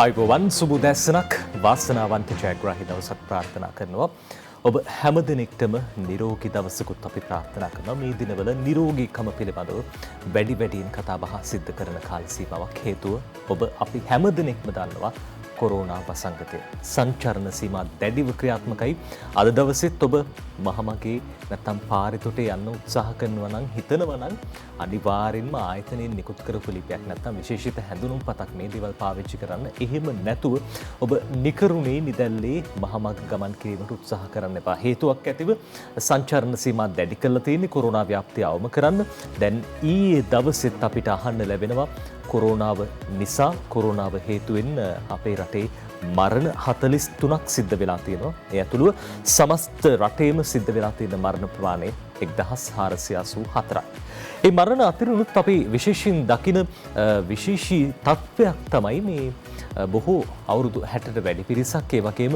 අයිබෝවන් සුබුදැස්සනක් වාසනාවන්ත ජයග්‍රාහි දවසක් ප්‍රාර්ථනා කරනවා. ඔබ හැම දිනෙකටම නිරෝගී දවසකුත් අපි ප්‍රාර්ථනා කරනවා. මේ දිනවල නිරෝගීකම පිළිබඳව වැඩියෙන් කතා බහ සිද්ධ කරන කාල සීමාවක් හේතුව ඔබ අපි හැම දිනෙකම දන්නවා කොරෝනා වසංගතය. සංචරණ සීමා දැඩිව ක්‍රියාත්මකයි. අද දවසෙත් ඔබ මහමගේ නැත්තම් පාරිතොට යන්න උත්සාහ කරනවා නම් හිතනවා නම් අනිවාර්යෙන්ම ආයතනයෙන් නිකුත් කරපු ලිපියක් නැත්තම් විශේෂිත හැඳුනුම් පතක් මේ දේවල් පාවිච්චි කරන්න. එහෙම නැතුව ඔබ නිකරුණේ නිදැල්ලේ මහමග ගමන් කිරීමට උත්සාහ කරන්න එපා. හේතුවක් ඇතිව සංචරණ සීමා දැඩි කරලා තියෙන්නේ කොරෝනා ව්‍යාප්තිය අවම කරන්න. දැන් ඊයේ දවසෙත් අපිට අහන්න ලැබෙනවා කොරෝනාව නිසා කොරෝනාව හේතුවෙන් අපේ රටේ මරණ 43ක් සිද්ධ වෙලා තියෙනවා. ඒ ඇතුළුව සමස්ත රටේම සිද්ධ වෙලා තියෙන මරණ ප්‍රමාණය 1484යි. මේ මරණ අතරිනුත් අපි විශේෂයෙන් දකින විශේෂී තත්ත්වයක් තමයි මේ බොහෝ අවුරුදු 60ට වැඩි පිරිසක් ඒ වගේම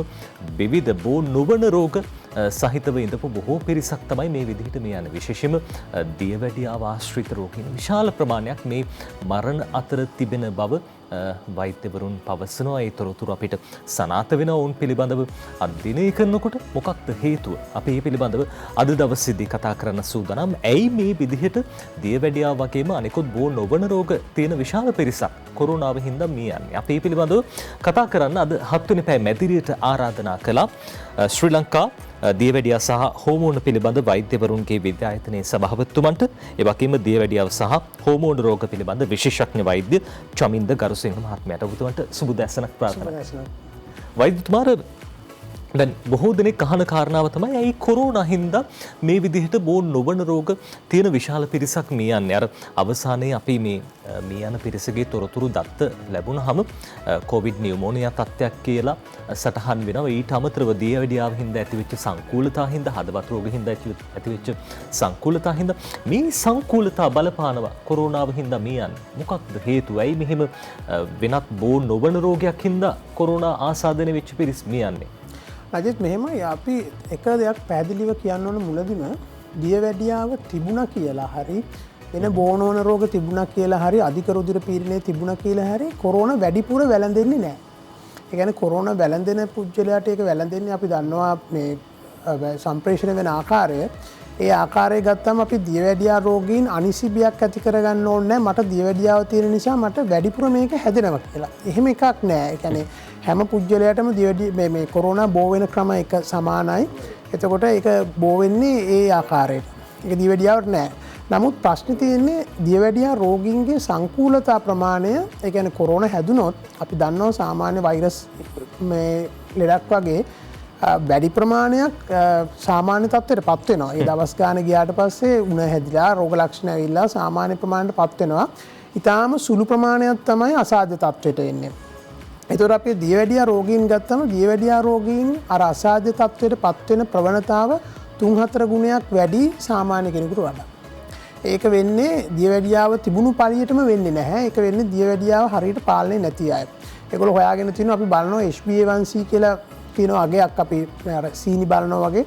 විවිධ බෝ නොවන රෝග සහිතව ඉඳපු බොහෝ පිරිසක් තමයි මේ විදිහට මේ යන විශේෂයෙන්ම දියවැඩියාව ආශ්‍රිත රෝගීන් විශාල ප්‍රමාණයක් මේ මරණ අතර තිබෙන බව වෛද්‍යවරුන් පවසනවා. ඒ තොරතුරු අපිට සනාථ වෙන ඔවුන් පිළිබඳව අධ්‍යයනය කරනකොට මොකක්ද හේතුව? අපි මේ පිළිබඳව අද දවසේදී කතා කරන්න සූදානම්. ඇයි මේ විදිහට දියවැඩියාව වගේම අනිකුත් බෝ නොවන රෝග තියෙන විශාල පිරිසක් කොරෝනාව හින්දා මේ යන්නේ? අපි මේ පිළිබඳව කතා කරන්න අද 7 වෙනි පැය මැදිරියට ආරාධනා කළා ශ්‍රී ලංකා දියවැඩියා සහ හෝමෝන පිළිබඳ වෛද්‍යවරුන්ගේ විද්‍යායතනයේ සභාපතිතුමන්ට ඒ වගේම දියවැඩියාව සහ හෝමෝන රෝග පිළිබඳ විශේෂඥ වෛද්‍ය චමින්ද ගරුසිංහ මහත්මයාට ඔබතුමන්ට සුබ දැසනක් ප්‍රාර්ථනා කරනවා. වෛද්‍යතුමාට දැන් බොහෝ දෙනෙක් අහන කාරණාව තමයි ඇයි කොරෝනා හින්දා මේ විදිහට බෝ නොවන රෝග තියෙන විශාල පිරිසක් මේ යන්නේ. අර අවසානයේ අපි මේ යන පිරිසගේ තොරතුරු දත්ත ලැබුණාම කොවිඩ් නියුමෝනියා තත්ත්වයක් කියලා සටහන් වෙනවා. ඊට අමතරව දියවැඩියාව හින්දා ඇතිවෙච්ච සංකූලතා හින්දා හදවත් රෝග හින්දා ඇතිවෙච්ච සංකූලතා හින්දා මේ සංකූලතා බලපානවා කොරෝනාව හින්දා මේ යන්නේ. මොකක්ද හේතුව? ඇයි මෙහෙම වෙනත් බෝ නොවන රෝගයක් හින්දා කොරෝනා ආසාදනය වෙච්ච පිරිස් මේ යන්නේ? රජත් මෙහෙමයි අපි එක දෙයක් පැහැදිලිව කියන්න ඕන මුලදිම දියවැඩියාව තිබුණා කියලා හරි වෙන බෝනෝන රෝග තිබුණා කියලා හරි අධික රුධිර පීඩනය තිබුණා කියලා හරි කොරෝනා වැඩිපුර වැළඳෙන්නේ නැහැ. ඒ කියන්නේ කොරෝනා වැළඳෙන පුජ්‍යලයට ඒක වැළඳෙන්නේ අපි දන්නවා මේ සම්ප්‍රේෂණය වෙන ආකාරය. ඒ ආකාරය ගත්තම අපි දියවැඩියා රෝගීන් අනිසිබියක් ඇති කරගන්න ඕනේ නැහැ. මට දියවැඩියාව තියෙන නිසා මට වැඩිපුර මේක හැදෙනවා කියලා. එහෙම එකක් නැහැ. ඒ කියන්නේ හැම පුජ්‍යලයටම මේ කොරෝනා බෝ වෙන ක්‍රම එක සමානයි. එතකොට ඒක බෝ වෙන්නේ ඒ ආකාරයට. ඒක දියවැඩියාවට නෑ. නමුත් ප්‍රශ්නේ තියෙන්නේ දියවැඩියා රෝගීන්ගේ සංකූලතා ප්‍රමාණය. ඒ කියන්නේ කොරෝනා හැදුනොත් අපි දන්නවා සාමාන්‍ය වෛරස් මේ ලෙඩක් වගේ වැඩි ප්‍රමාණයක් සාමාන්‍ය තත්ත්වයට පත් වෙනවා. ඒ දවස් ගාන ගියාට පස්සේ උණ හැදිලා රෝග ලක්ෂණ ඇවිල්ලා සාමාන්‍ය ප්‍රමාණයට පත් වෙනවා. ඊටාම සුළු ප්‍රමාණයක් තමයි අසාධ්‍ය තත්ත්වයට එන්නේ. එතකොට අපි දියවැඩියා රෝගීන් ගත්තම දියවැඩියා රෝගීන් අර අසාධ්‍ය තත්ත්වයට පත් වෙන ප්‍රවණතාව 3-4 ගුණයක් වැඩි සාමාන්‍ය කෙනෙකුට වඩා. ඒක වෙන්නේ දියවැඩියාව තිබුණු පළියටම වෙන්නේ නැහැ. ඒක වෙන්නේ දියවැඩියාව හරියට පාලනය නැති අය. ඒගොල්ලෝ හොයාගෙන තිනවා අපි බලනවා HbA1c කියලා කියන අගයක් අපි අර සීනි බලනවා වගේ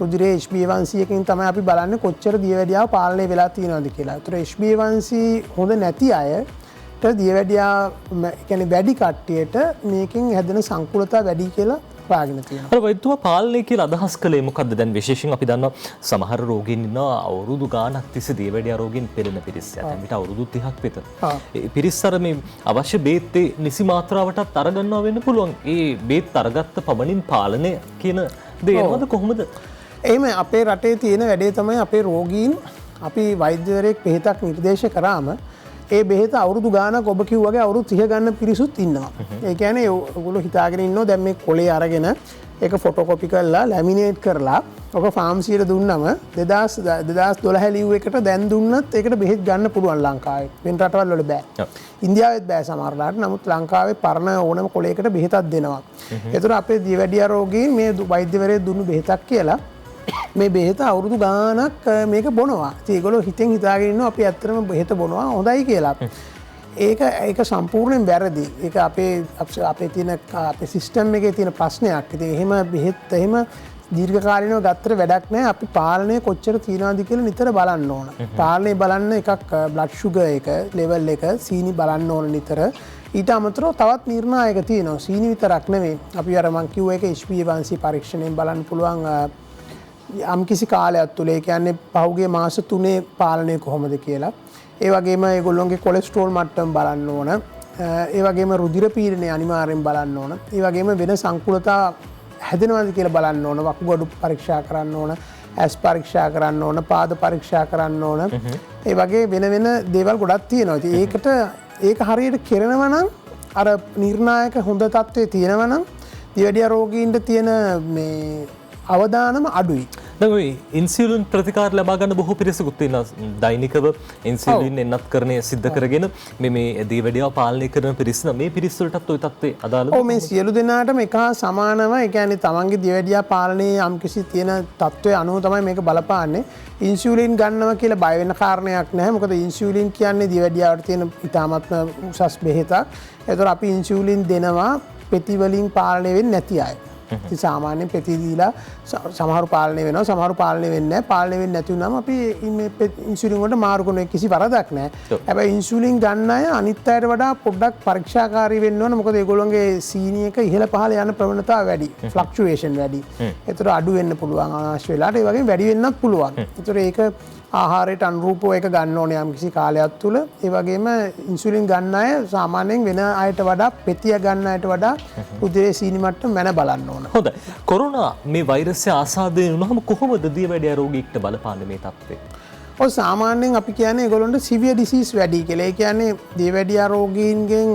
රුධිරයේ HbA1c එකකින් තමයි අපි බලන්නේ කොච්චර දියවැඩියාව පාලනය වෙලා තියෙනවද කියලා. ඒතර HbA1c හොඳ නැති අය දියවැඩියා කියන්නේ වැඩි කට්ටියට මේකෙන් හැදෙන සංකූලතා වැඩි කියලා හොයාගෙන තියෙනවා. අර වෛද්‍යතුමා පාලනය කියලා අදහස් කළේ මොකද්ද? දැන් විශේෂයෙන් අපි දන්නවා සමහර රෝගීන් ඉන්නවා අවුරුදු ගාණක් තිස්සේ දියවැඩියා රෝගීන් පෙළෙන පිරිස්. දැන් විතර අවුරුදු 30ක් විතර. ඒ පිරිස් අර මේ අවශ්‍ය බේත් නිසි මාත්‍රාවටත් අරගන්නවා වෙන්න පුළුවන්. ඒ බේත් අරගත්ත පමණින් පාලනය කියන දේ එනවද කොහොමද? එහෙම අපේ රටේ තියෙන වැඩේ තමයි අපේ රෝගීන් අපි වෛද්‍යවරයෙක් බෙහෙතක් නිර්දේශ කරාම ඒ බෙහෙත අවුරුදු ගානක් ඔබ කිව්වාගේ අවුරුදු 30 ගන්න පිරිසුත් ඉන්නවා. ඒ කියන්නේ ඔයගොල්ලෝ හිතාගෙන ඉන්නවා දැන් මේ කොලේ අරගෙන ඒක ෆොටෝකොපි කරලා ලැමිනේට් කරලා ඔක ෆාමසියට දුන්නම 2012 ලියුව එකට දැන් දුන්නත් ඒකට බෙහෙත් ගන්න පුළුවන් ලංකාවේ. වෙන රටවල් වල බෑ. ඉන්දියාවෙත් බෑ සමහරලාට. නමුත් ලංකාවේ පරණ ඕනම කොලයකට බෙහෙතක් දෙනවා. ඒතර අපේ දියවැඩියා රෝගීන් මේ වෛද්‍යවරයෙක් දුන්නු බෙහෙතක් කියලා මේ බෙහෙත අවුරුදු ගානක් මේක බොනවා. ඉතින් ඒගොල්ලෝ හිතෙන් හිතාගෙන ඉන්නවා අපි ඇත්තටම බෙහෙත බොනවා හොඳයි කියලා. ඒක සම්පූර්ණයෙන් වැරදි. ඒක අපේ තියෙන අපේ සිස්ටම් එකේ තියෙන ප්‍රශ්නයක්. ඉතින් එහෙම බෙහෙත් එහෙම දීර්ඝකාලීනව ගත්තට වැඩක් නැහැ. අපි පාලනය කොච්චර තියනවාද කියලා නිතර බලන්න ඕන. පාලනය බලන්න එකක් බ්ලඩ් ෂුගර් එක ලෙවල් එක සීනි බලන්න ඕන නිතර. ඊට අමතරව තවත් නිර්ණායක තියෙනවා. සීනි විතරක් නෙවෙයි. අපි අර මං කිව්ව එක HbA1c පරීක්ෂණයෙන් බලන්න පුළුවන් යම් කිසි කාලයක් තුළ ඒ කියන්නේ පහුගිය මාස 3 පාලනය කොහොමද කියලා. ඒ වගේම ඒගොල්ලොන්ගේ කොලෙස්ටරෝල් මට්ටම බලන්න ඕන. ඒ වගේම රුධිර පීඩනය අනිවාර්යෙන් බලන්න ඕන. ඒ වගේම වෙන සංකුලතා හැදෙනවද කියලා බලන්න ඕන. වකුගඩු පරීක්ෂා කරන්න ඕන. ඇස් පරීක්ෂා කරන්න ඕන. පාද පරීක්ෂා කරන්න ඕන. ඒ වගේ වෙන වෙන දේවල් ගොඩක් තියෙනවා. ඉතින් ඒක හරියට කරනවා නම් අර නිර්ණායක හොඳ තත්ත්වයේ තියෙනවා නම් දියවැඩියා රෝගීන්ට තියෙන මේ අවදානම අඩුයි. දැන් ඔය ඉන්සියුලින් ප්‍රතිකාර ලබා ගන්න බොහෝ පිරිසකුත් ඉන්නවා. දෛනිකව ඉන්සියුලින් එන්නත් කරණය සිද්ධ කරගෙන මේ දියවැඩියාව පාලනය කරන පිරිස මේ පිරිස් වලටත් ওই තත්ත්වය අදාළද? ඔව් මේ සියලු දෙනාටම එක හා සමානව ඒ කියන්නේ තමන්ගේ දියවැඩියා පාලනයේ යම්කිසි තියෙන තත්ත්වය අනුව තමයි මේක බලපාන්නේ. ඉන්සියුලින් ගන්නවා කියලා බය වෙන කාරණයක් නැහැ. මොකද ඉන්සියුලින් කියන්නේ දියවැඩියාවට තියෙන ඉතාමත්ම උසස් බෙහෙතක්. ඒතර අපි ඉන්සියුලින් දෙනවා පෙති වලින් පාලනය වෙන්නේ නැති අය. ඉතින් සාමාන්‍යයෙන් පෙති දීලා සමහරු පාලනය වෙනවා, සමහරු පාලනය වෙන්නේ නැහැ. පාලනය වෙන්නේ නැති වුනම අපි මේ ඉන්සියුලින් වලට මාරු කරන එක කිසි වරදක් නැහැ. හැබැයි ඉන්සියුලින් ගන්න අය අනිත් අයට වඩා පොඩ්ඩක් පරීක්ෂාකාරී වෙන්න ඕන. මොකද ඒගොල්ලෝගේ සීනි එක ඉහළ පහළ යන ප්‍රවණතාව වැඩි. ෆ්ලක්චුවේෂන් වැඩි. ඒතර අඩු වෙන්න පුළුවන් අවශ්‍ය වෙලාවට. ඒ වගේම වැඩි වෙන්නත් පුළුවන්. ඒතර ඒක ආහාරයට අනුරූපව එක ගන්න ඕනේ යම් කිසි කාලයක් තුල. ඒ වගේම ඉන්සියුලින් ගන්න අය සාමාන්‍යයෙන් වෙන අයට වඩා පෙතිය ගන්න අයට වඩා උදේ සීනි මට්ටම මැන බලන්න ඕන. හොඳයි. කොරෝනා මේ වෛරසය ආසාදනය වුණාම කොහොමද දියවැඩියා රෝගීන්ට බලපාන්නේ මේ තත්ත්වය? ඔය සාමාන්‍යයෙන් අපි කියන්නේ ඒගොල්ලන්ට සිවියර් ඩිසීස් වැඩි කියලා. ඒ කියන්නේ දියවැඩියා රෝගීන්ගෙන්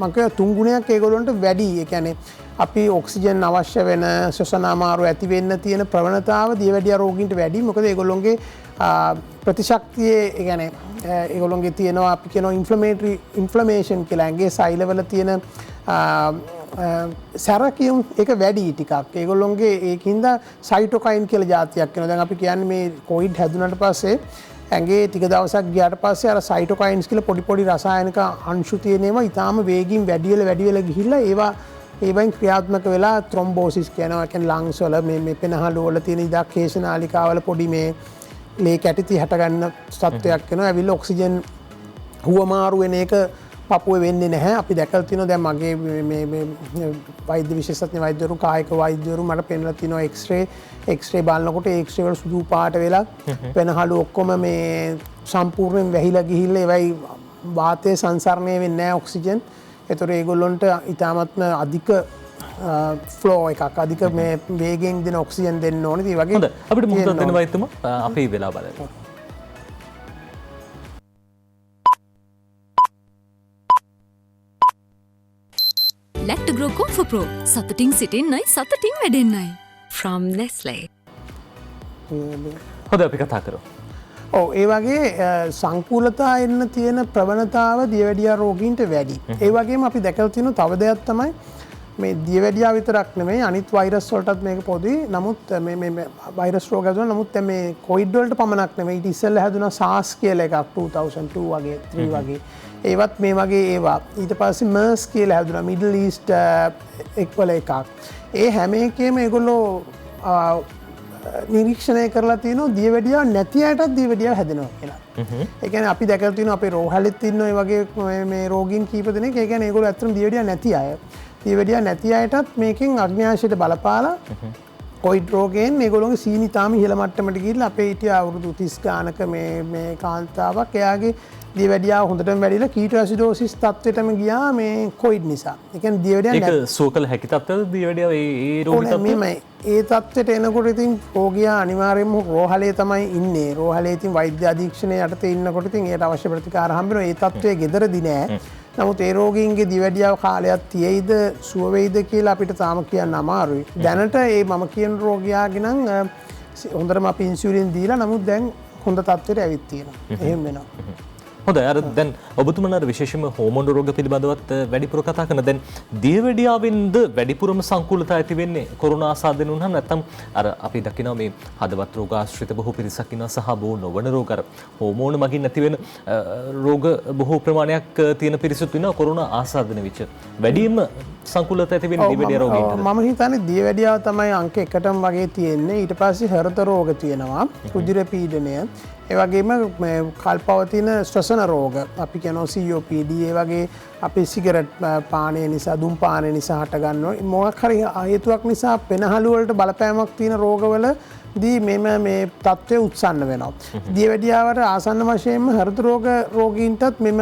මම කිය 3 ගුණයක් ඒගොල්ලන්ට වැඩි. ඒ කියන්නේ අපි ඔක්සිජන් අවශ්‍ය වෙන ශ්වසන අමාරු ඇති වෙන්න තියෙන ප්‍රවණතාව දියවැඩියා රෝගීන්ට වැඩි. මොකද ඒගොල්ලොන්ගේ ප්‍රතිශක්තියේ ඒ කියන්නේ ඒගොල්ලොන්ගේ තියෙනවා අපි කියනවා ඉන්ෆ්ලමේෂන් කියලා. ඇඟේ සෛලවල තියෙන සැරකියුම් ඒක වැඩි ටිකක්. ඒගොල්ලොන්ගේ ඒකින්ද සයිටෝකයින් කියලා જાතියක් වෙනවා. දැන් අපි කියන්නේ මේ කොවිඩ් හැදුනට පස්සේ ඇඟේ ටික දවසක් ගියාට පස්සේ අර සයිටෝකයින්ස් කියලා පොඩි රසායනික අංශු තියෙනවා. ඊටාම වේගින් වැඩි වෙලා ගිහිල්ලා ඒවෙන් ක්‍රියාත්මක වෙලා ත්‍රොම්බෝසිස් කියනවා. ඒ කියන්නේ ලංග්ස් වල මේ පෙනහළු වල තියෙන ඉදක් කේශනාලිකාවල පොඩි මේ ලේ කැටිති හට ගන්න තත්ත්වයක් වෙනවා. ඇවිල්ලා ඔක්සිජන් හුවමාරු වෙන එක පපුවේ වෙන්නේ නැහැ. අපි දැකලා තියෙනවා දැන් මගේ මේ වෛද්‍ය විශේෂඥ වෛද්‍යවරු කායික වෛද්‍යවරු මට පෙන්නලා තියෙනවා එක්ස්රේ බලනකොට ඒ එක්ස්රේ වල සුදු පාට වෙලා පෙනහළු ඔක්කොම මේ සම්පූර්ණයෙන් වැහිලා ගිහිල්ලා ඒවයි වාතය සංසරණය වෙන්නේ නැහැ ඔක්සිජන්. ඒතර ඒගොල්ලොන්ට ඉතාමත්ම අධික ෆ්ලෝ එකක් අධික මේ වේගෙන් දෙන ඔක්සිජන් දෙන්න ඕනේ. ඒ වගේ අපිට මුහුදක් දෙන වෛද්‍යතුමා අපේ වෙලා බලන්න. Lactogro Comfort Pro සතුටින් සිටින්නයි සතුටින් වැඩෙන්නයි from Nestle. හොඳ අපි කතා කරමු. ඔව් ඒ වගේ සංකූලතා එන්න තියෙන ප්‍රවණතාව දියවැඩියා රෝගීන්ට වැඩි. ඒ වගේම අපි දැකලා තියෙන තව දෙයක් තමයි මේ දියවැඩියා විතරක් නෙමෙයි අනිත් වෛරස් වලටත් මේක පොදුයි. නමුත් මේ වෛරස් රෝග හැදුනා නමුත් මේ කොවිඩ් වලට පමණක් නෙමෙයි ඊට ඉස්සෙල්ලා හැදුනා SARS කියලා එකක් 2002 වගේ 3 වගේ. ඒවත් මේ වගේ ඒවා. ඊට පස්සේ MERS කියලා හැදුනා මිඩල් ඊස්ට් එක්වල එකක්. ඒ හැම එකේම ඒගොල්ලෝ නිරීක්ෂණය කරලා තියෙනවා දියවැඩියා නැති අයටත් දියවැඩියා හැදෙනවා කියලා. ඒ කියන්නේ අපි දැකලා තියෙනවා අපේ රෝහලෙත් ඉන්න ඔය වගේ මේ රෝගීන් කීප දෙනෙක්. ඒ කියන්නේ ඒගොල්ලෝ ඇත්තටම දියවැඩියා නැති අය. දියවැඩියා නැති අයටත් මේකෙන් අග්න්‍යාශයට බලපාලා කොවිඩ් රෝගයෙන් ඒගොල්ලෝගේ සීනි තාම ඉහළ මට්ටමට ගිහිල්ලා අපේ හිටිය අවුරුදු 30 ගානක මේ කාන්තාවක් එයාගේ දියවැඩියාව හොඳටම වැඩිලා කීටෝඇසිඩෝසිස් තත්ත්වයටම ගියා මේ කොවිඩ් නිසා. ඒ කියන්නේ දියවැඩියා ඒක සුව කළ හැකි තත්ත්වද දියවැඩියාව ඒ රෝගී තත්ත්වය? ඒ තත්ත්වයට එනකොට ඉතින් රෝගියා අනිවාර්යයෙන්ම රෝහලේ තමයි ඉන්නේ. රෝහලේ ඉතින් වෛද්‍ය අධීක්ෂණය යටතේ ඉන්නකොට ඉතින් ඒට අවශ්‍ය ප්‍රතිකාර හම්බ වෙනවා. ඒ තත්ත්වයේ ගෙදරදී නෑ. නමුත් ඒ රෝගීන්ගේ දියවැඩියාව කාලයක් තියෙයිද සුව වෙයිද කියලා අපිට තාම කියන්න අමාරුයි. දැනට මම කියන රෝගියාගේ නම් හොඳටම අපි ඉන්සියුලින් දීලා නමුත් දැන් හොඳ තත්ත්වයට ඇවිත් තියෙනවා. එහෙම වෙනවා. හොඳයි අර දැන් ඔබතුමා විශේෂයෙන්ම හෝමෝන රෝග පිළිබඳවත් වැඩිපුර කතා කරන දැන් දියවැඩියාවෙන්ද වැඩිපුරම සංකූලතා ඇති වෙන්නේ කොරෝනා ආසාදනය වුණාම නැත්නම් අර අපි දකිනවා මේ හදවත් රෝග ආශ්‍රිත බොහෝ පිරිසක් ඉන්නවා සහ බොහෝ නොවන රෝග අර හෝමෝන මගින් නැති වෙන රෝග බොහෝ ප්‍රමාණයක් තියෙන පිරිසුත් ඉන්නවා කොරෝනා ආසාදනය වෙච්ච වැඩිම සංකූලතා ඇති වෙන්නේ දියවැඩියා රෝගීන්ට. මම හිතන්නේ දියවැඩියාව තමයි අංක 1ටම වගේ තියෙන්නේ. ඊට පස්සේ හෘද රෝග තියෙනවා රුධිර පීඩනය. ඒ වගේම කල්පවතින ශ්වසන රෝග අපි කියනවා COPD ඒ වගේ අපි සිගරට් පානය නිසා දුම් පානය නිසා හටගන්නවා මොකක් හරි හේතුවක් නිසා පෙනහළු වලට බලපෑමක් තියෙන රෝගවල දී මෙම මේ තත්ත්වය උත්සන්න වෙනවා. දියවැඩියාවට ආසන්න වශයෙන්ම හෘද රෝගීන්ටත් මෙම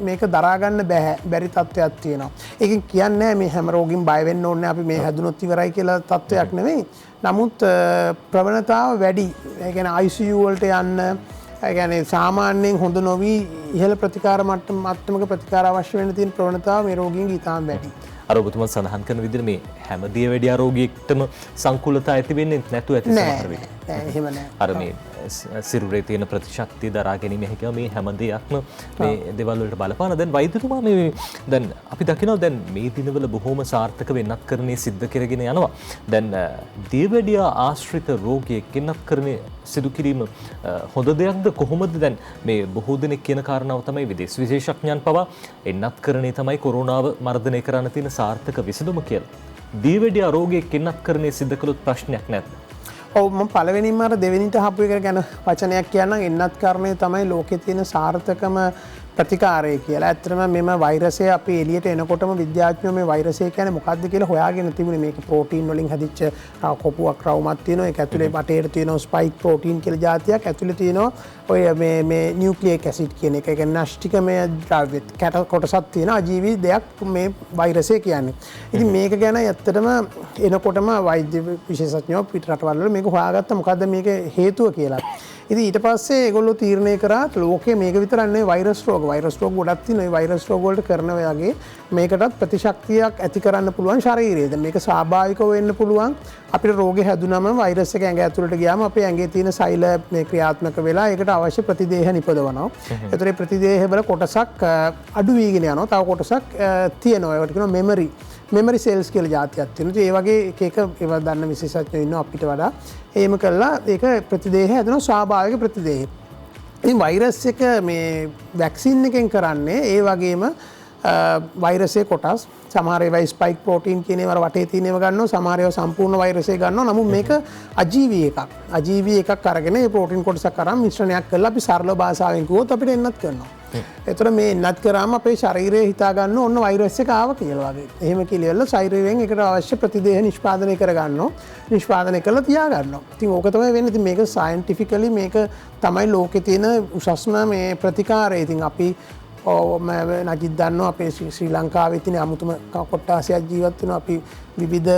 මේක දරාගන්න බැරි තත්ත්වයක් තියෙනවා. ඒකෙන් කියන්නේ මේ හැම රෝගීන් බය වෙන්න ඕනේ අපි මේ හැදුනොත් ඉවරයි කියලා තත්ත්වයක් නෙවෙයි. නමුත් ප්‍රවණතාව වැඩි. ඒ කියන්නේ ICU වලට යන්න ඒ කියන්නේ සාමාන්‍යයෙන් හොඳ නොවි ඉහළ ප්‍රතිකාර මට්ටමක ප්‍රතිකාර අවශ්‍ය වෙන තියෙන ප්‍රවණතාව මේ රෝගීන්ගේ ඉතාම වැඩි. අර ඔබතුමා සඳහන් කරන විදිහට මේ හැම දියවැඩියා රෝගියෙක්ටම සංකුලතා ඇති වෙන්නේ නැතුව ඇති සමහර වෙලේ. නෑ එහෙම නෑ. අර මේ සිරුරේ තියෙන ප්‍රතිශක්තිය දරා ගැනීම හැකියාව මේ හැම දෙයක්ම මේ දේවල් වලට බලපාන. දැන් වෛද්‍යතුමා මේ දැන් අපි දකිනවා දැන් මේ දිනවල බොහොම සාර්ථක වෙන්නත් කරන්නේ සිද්ධ කරගෙන යනවා. දැන් දියවැඩියා ආශ්‍රිත රෝගියෙක් වෙන්නත් කරන්නේ සිදු කිරීම හොඳ දෙයක්ද කොහොමද? දැන් මේ බොහෝ දෙනෙක් කියන කාරණාව තමයි විදේශ විශේෂඥයන් පවා එන්නත් කරන්නේ තමයි කොරෝනාව මර්ධනය කරන්න තියෙන සාර්ථක විසඳුම කියලා. දියවැඩියා රෝගියෙක් වෙන්නත් කරන්නේ සිද්ධ කළොත් ප්‍රශ්නයක් නැද්ද? ඔව් මම පළවෙනිම අර දෙවෙනිට හපු එක ගැන වචනයක් කියන්නම්. එන්නත් කාරණේ තමයි ලෝකේ තියෙන සාර්ථකම ප්‍රතිකාරය කියලා. ඇත්තටම මෙම වෛරසය අපි එළියට එනකොටම විද්‍යාඥයෝ මේ වෛරසය කියන්නේ මොකක්ද කියලා හොයාගෙන තිබුණේ. මේක ප්‍රෝටීන් වලින් හැදිච්ච කොපුවක් රවුමක් තියෙනවා. ඒක ඇතුලේ බටේට තියෙනවා ස්පයික් ප්‍රෝටීන් කියලා જાතියක්. ඇතුලේ තියෙනවා ඔය මේ නියුක්ලියික් ඇසිඩ් කියන එක. ඒ කියන්නේ නාෂ්ටිකමය ද්‍රව්‍ය කැට කොටසක් තියෙන අජීවී දෙයක් මේ වෛරසය කියන්නේ. ඉතින් මේක ගැන ඇත්තටම එනකොටම වෛද්‍ය විශේෂඥයෝ පිට රටවල් වල මේක හොයාගත්තා මොකද්ද මේක හේතුව කියලා. ඉතින් ඊට පස්සේ ඒගොල්ලෝ තීරණය කරා ලෝකයේ මේක විතරක් නෙවෙයි වෛරස් රෝග ගොඩක් තියෙනවා. ඒ වෛරස් රෝග වලට කරන වගේ මේකටත් ප්‍රතිශක්තියක් ඇති කරන්න පුළුවන් ශරීරයේ. දැන් මේක ස්වාභාවිකව වෙන්න පුළුවන්. අපිට රෝගේ හැදුනම වෛරස් එක ඇඟ ඇතුළට ගියාම අපේ ඇඟේ තියෙන සෛල මේ ක්‍රියාත්මක වෙලා ඒකට අවශ්‍ය ප්‍රතිදේහ නිපදවනවා. ඒතර ඒ ප්‍රතිදේහ වල කොටසක් අඩු වීගෙන යනවා. තව කොටසක් තියෙනවා. ඒකට කියනවා මෙමරි සෙල්ස් කියලා જાතියක් තියෙනවා. ඒ වගේ එක ඒවා දන්න විශේෂඥයෝ ඉන්නවා අපිට වඩා. එහෙම කළා ඒක ප්‍රතිදේහ හැදෙනවා ස්වාභාවික ප්‍රතිදේහ. ඉතින් වෛරස් එක මේ වැක්සින් එකෙන් කරන්නේ ඒ වගේම වෛරසයේ කොටස් සමහර ඒවා ස්පයික් ප්‍රෝටීන් කියන ඒවා වටේ තියෙන ඒවා ගන්නවා සමහර ඒවා සම්පූර්ණ වෛරසය ගන්නවා. නමුත් මේක අජීවී එකක්. අජීවී එකක් අරගෙන ඒ ප්‍රෝටීන් කොටසක් අරන් මිශ්‍රණයක් කරලා අපි සරල භාෂාවෙන් කිව්වොත් අපිට එන්නත් කරනවා. එතකොට මේ එන්නත් කරාම අපේ ශරීරය හිතා ගන්න ඕන වෛරස් එක ආව කියලා වගේ. එහෙම කියලා ශරීරයෙන් ඒකට අවශ්‍ය ප්‍රතිදේහ නිෂ්පාදනය කරගන්නවා. නිෂ්පාදනය කරලා තියා ගන්නවා. ඉතින් ඕක තමයි වෙන්නේ. ඉතින් මේක සයන්ටිෆිකලි මේක තමයි ලෝකේ තියෙන උසස්ම මේ ප්‍රතිකාරය. ඉතින් අපි නජිත් දන්නවා අපේ ශ්‍රී ලංකාවේ තියෙන අමුතුම කොට්ටාසයක් ජීවත් වෙනවා. අපි විවිධ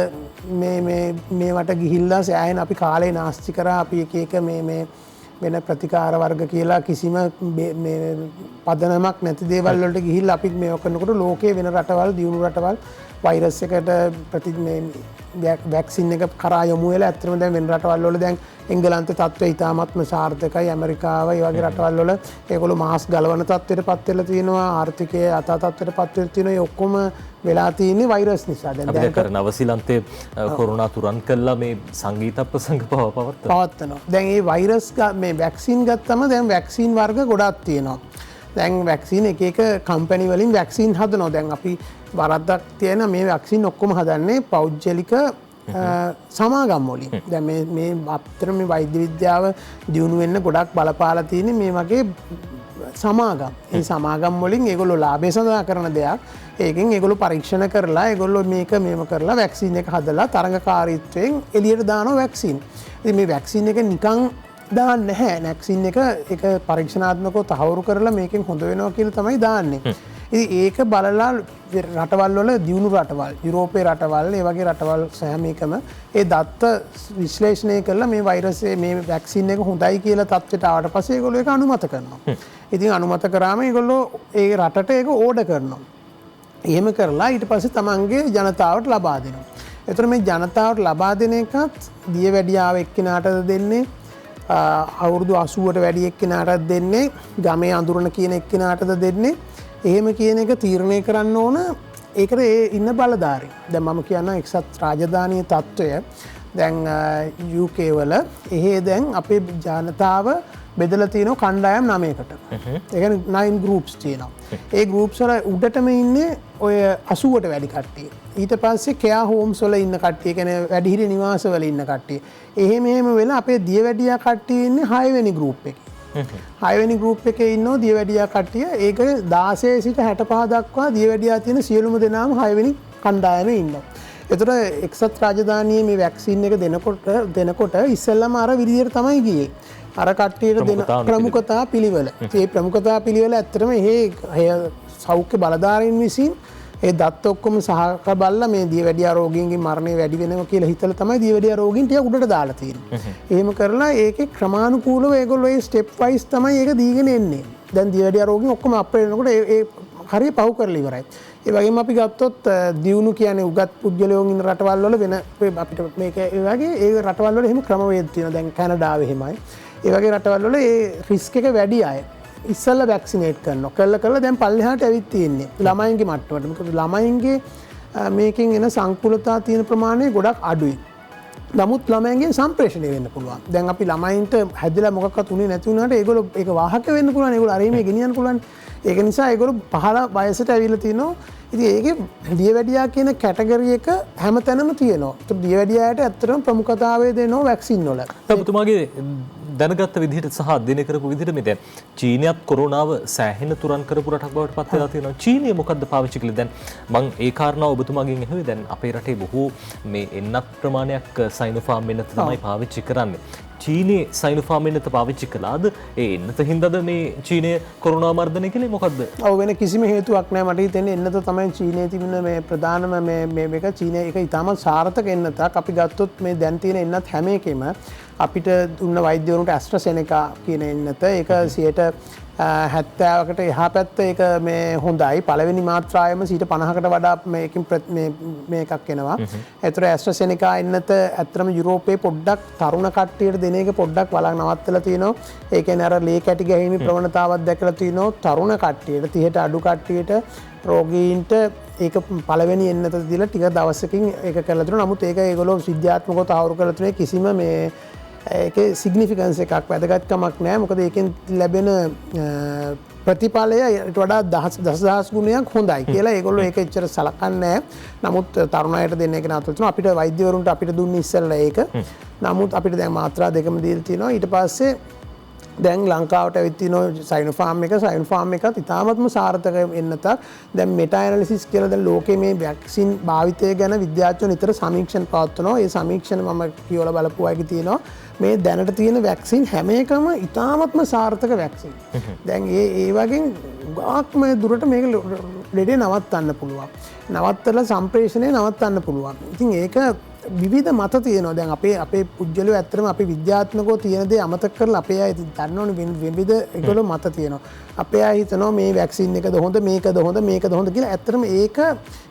මේවට ගිහිල්ලා සෑහෙන අපි කාලේ නාස්ති කරා. අපි එක මේ වෙන ප්‍රතිකාර වර්ග කියලා කිසිම පදනමක් නැති දේවල් වලට ගිහිල්ලා අපි මේක කරනකොට ලෝකයේ වෙන රටවල් දියුණු රටවල් වෛරස් එකට වැක්සින් එක කරා යමු වෙලා ඇත්තටම දැන් වෙන රටවල් වල දැන් එංගලන්තේ තත්ත්වය ඉතාමත්ම සාර්ථකයි. ඇමරිකාව ඒ වගේ රටවල් වල ඒගොල්ලෝ මාස් ගලවන තත්ත්වයට පත් වෙලා තියෙනවා. ආර්ථිකයේ අත තත්ත්වයට පත් වෙලා තියෙනවා. ඒ ඔක්කොම වෙලා තියෙන්නේ වෛරස් නිසා. දැන් කර නවසීලන්තයේ කොරෝනා තුරන් කළා මේ සංගීත ප්‍රසංග පවත්වනවා. දැන් මේ වෛරස් මේ වැක්සින් ගත්තම දැන් වැක්සින් වර්ග ගොඩක් තියෙනවා. දැන් වැක්සින් එක කම්පැනි වලින් වැක්සින් හදනවා. දැන් අපි වරද්දක් තියෙන මේ වැක්සින් ඔක්කොම හදන්නේ පෞද්ගලික සමාගම් වලින්. දැන් මේ අපතර මේ වෛද්‍ය විද්‍යාව දියුණු වෙන්න ගොඩක් බලපාලා තියෙන්නේ මේ වගේ සමාගම්. ඒ සමාගම් වලින් ඒගොල්ලෝ ලාභය සඳහා කරන දෙයක්. ඒකෙන් ඒගොල්ලෝ පරීක්ෂණ කරලා ඒගොල්ලෝ මේම කරලා වැක්සින් එක හදලා තරඟකාරීත්වයෙන් එළියට දානවා වැක්සින්. ඉතින් මේ වැක්සින් එක නිකන් දාන්න නැහැ. වැක්සින් එක පරීක්ෂණාත්මකව තහවුරු කරලා මේකෙන් හොඳ වෙනවා කියලා තමයි දාන්නේ. ඉතින් ඒක බලලා රටවල් වල දියුණු රටවල් යුරෝපයේ රටවල් ඒ වගේ රටවල් සෑම එකම ඒ දත්ත විශ්ලේෂණය කරලා මේ වෛරසයේ මේ වැක්සින් එක හොඳයි කියලා තත්ත්වයට ආවට පස්සේ ඒගොල්ලෝ ඒක අනුමත කරනවා. ඉතින් අනුමත කරාම ඒගොල්ලෝ ඒ රටට ඒක ඕඩර් කරනවා. එහෙම කරලා ඊට පස්සේ තමන්ගේ ජනතාවට ලබා දෙනවා. ඒතර මේ ජනතාවට ලබා දෙන එකත් දියවැඩියාව එක්කිනාටද දෙන්නේ අවුරුදු 80ට වැඩි එක්කිනාටද දෙන්නේ ගමේ අඳුරන කියන එක්කිනාටද දෙන්නේ එහෙම කියන එක තීරණය කරන්න ඕන ඒකට ඒ ඉන්න බලධාරී. දැන් මම කියනවා එක්සත් රාජධානී තත්ත්වය දැන් UK වල එහෙ දැන් අපේ ජනතාව බෙදලා තියෙනවා කණ්ඩායම් 9කට. ඒ කියන්නේ 9 groups තියෙනවා. ඒ groups වල උඩටම ඉන්නේ ඔය 80ට වැඩි කට්ටිය. ඊට පස්සේ කෙයා හෝම්ස් වල ඉන්න කට්ටිය කියන්නේ වැඩිහිටි නිවාස වල ඉන්න කට්ටිය. එහෙම වෙලා අපේ දියවැඩියා කට්ටිය ඉන්නේ 6 වෙනි group එකේ. 6වෙනි ගෲප් එකේ ඉන්නවා දියවැඩියා කට්ටිය. ඒක 16 සිට 65 දක්වා දියවැඩියා තියෙන සියලුම දෙනාම 6වෙනි කණ්ඩායමේ ඉන්නවා. එතකොට එක්සත් රාජධානියේ මේ වැක්සින් එක දෙනකොට ඉස්සෙල්ලාම අර විදියට තමයි ගියේ. අර කට්ටියට දෙන ප්‍රමුඛතා පිළිවෙල. ඒ ප්‍රමුඛතා පිළිවෙල ඇත්තටම සෞඛ්‍ය බලධාරීන් විසින් ඒ දත් ඔක්කොම සහක බලලා මේ දියවැඩියා රෝගීන්ගේ මරණය වැඩි වෙනවා කියලා හිතලා තමයි දියවැඩියා රෝගීන් ටික උඩට දාලා තියෙන්නේ. එහෙම කරලා ඒකේ ක්‍රමානුකූලව ඒගොල්ලෝ ඒ ස්ටෙප් වයිස් තමයි ඒක දීගෙන එන්නේ. දැන් දියවැඩියා රෝගීන් ඔක්කොම අප්‍රේල් වෙනකොට ඒ හරිය පහු කරලා ඉවරයි. ඒ වගේම අපි ගත්තොත් දියුණු කියන්නේ උගත් පුද්ගලයෝ ඉන්න රටවල් වල වෙන අපිට මේක ඒ වගේ ඒ රටවල් වල එහෙම ක්‍රමවේද තියෙනවා. දැන් කැනඩාවේ එහෙමයි. ඒ වගේ රටවල් වල ඒ රිස්ක් එක වැඩි අය ඉස්සල්ල වැක්සිනේට් කරනවා. කළා දැන් පල්ලෙහාට ඇවිත් තියෙන්නේ. ළමයින්ගේ මට්ටමට. මොකද ළමයින්ගේ මේකෙන් එන සංකූලතා තියෙන ප්‍රමාණය ගොඩක් අඩුයි. නමුත් ළමයින්ගේ සම්ප්‍රේෂණය වෙන්න පුළුවන්. දැන් අපි ළමයින්ට හැදලා මොකක්වත් උනේ නැති වුණාට ඒගොල්ලෝ ඒක වාහක වෙන්න පුළුවන්. ඒගොල්ලෝ අරීමේ ගෙනියන්න පුළුවන්. ඒක නිසා ඒගොල්ලෝ පහළ වයසට ඇවිල්ලා තිනවා. ඉතින් ඒකේ දියවැඩියා කියන කැටගරි එක හැමතැනම තියෙනවා. ඒත් දියවැඩියාට ඇත්තටම ප්‍රමුඛතාවය දෙනවා වැක්සින් වල. ඔබතුමාගේ දැනගත්ත විදිහට සහ අධ්‍යයනය කරපු විදිහට මේ දැන් චීනයත් කොරෝනාව සෑහෙන තුරන් කරපු රටක් බවට පත් වෙලා තියෙනවා. චීනය මොකද්ද පාවිච්චි කළේ? දැන් මම ඒ කාරණාව ඔබතුමාගෙන් අහුවේ. දැන් අපේ රටේ බොහෝ මේ එන්නත් ප්‍රමාණයක් සයිනෝෆාම් එන්නත තමයි පාවිච්චි කරන්නේ. චීනයේ සයිනෝෆාම් එන්නත පාවිච්චි කළාද? ඒ එන්නත හින්දාද මේ චීනය කොරෝනා මර්ධනය කළේ මොකද්ද? ඔව් වෙන කිසිම හේතුවක් නැහැ. මට හිතෙන්නේ එන්නත තමයි චීනයේ තිබෙන මේ ප්‍රධානම මේක චීනයේ එක ඉතාමත් සාර්ථක එන්නතක්. අපි ගත්තොත් මේ දැන් තියෙන එන්නත් හැම එකෙම අපිට දුන්න වෛද්‍යවරුන්ට ඇස්ට්‍රාසෙනෙකා කියන එන්නත ඒක 70%කට එහා පැත්ත ඒක මේ හොඳයි. පළවෙනි මාත්‍රාවෙම 50%කට වඩා මේකෙන් මේකක් එනවා. ඒතර ඇස්ට්‍රාසෙනෙකා එන්නත ඇත්තටම යුරෝපයේ පොඩ්ඩක් තරුණ කට්ටියට දෙන එක පොඩ්ඩක් නවත්තලා තිනවා. ඒ කියන්නේ අර ලේ කැටි ගැහිමේ ප්‍රවණතාවක් දැකලා තිනවා. තරුණ කට්ටියට 30ට අඩු කට්ටියට රෝගීන්ට ඒක පළවෙනි එන්නත දීලා ටික දවසකින් ඒක කරලා තිනවා. නමුත් ඒක ඒගොල්ලෝ විද්‍යාත්මකව තහවුරු කරලා තිනේ කිසිම මේ ඒකේ සිග්නිෆිකන්ස් එකක් වැදගත්කමක් නැහැ. මොකද ඒකෙන් ලැබෙන ප්‍රතිඵලය ඊට වඩා දසදහස් ගුණයක් හොඳයි කියලා ඒගොල්ලෝ ඒක එච්චර සලකන්නේ නැහැ. නමුත් තරුණ අයට දෙන්න එක නතර තුන අපිට වෛද්‍යවරුන්ට අපිට දුන්නේ ඉස්සෙල්ලා ඒක. නමුත් අපිට දැන් මාත්‍රා දෙකම දීලා තියෙනවා. ඊට පස්සේ දැන් ලංකාවට ඇවිත් තිනවා සයිනෝෆාම් එකත් ඉතාමත්ම සාර්ථක එන්නතක්. දැන් මෙටා ඇනලිසිස් කියලා දැන් ලෝකයේ මේ වැක්සින් භාවිතය ගැන විද්‍යාඥයෝ නිතර සමීක්ෂණ පවත්වනවා. ඒ සමීක්ෂණ මම කියවලා බලපු අයගේ තියෙනවා මේ දැනට තියෙන වැක්සින් හැම එකම ඉතාමත්ම සාර්ථක වැක්සින්. දැන් ඒ වගේ ගාක්ම දුරට මේක ලෙඩේ නවත්තන්න පුළුවන්. නවත්තලා සම්ප්‍රේෂණය නවත්තන්න පුළුවන්. ඉතින් ඒක විවිධ මත තියෙනවා. දැන් අපේ පුද්ගලයෝ ඇත්තටම අපි විද්‍යාත්මකව තියෙන දේ අමතක කරලා අපේ අය දන්නවනේ විවිධ ඒගොල්ලෝ මත තියෙනවා. අපේ අය හිතනවා මේ වැක්සින් එකද හොඳ මේකද හොඳ කියලා. ඇත්තටම ඒක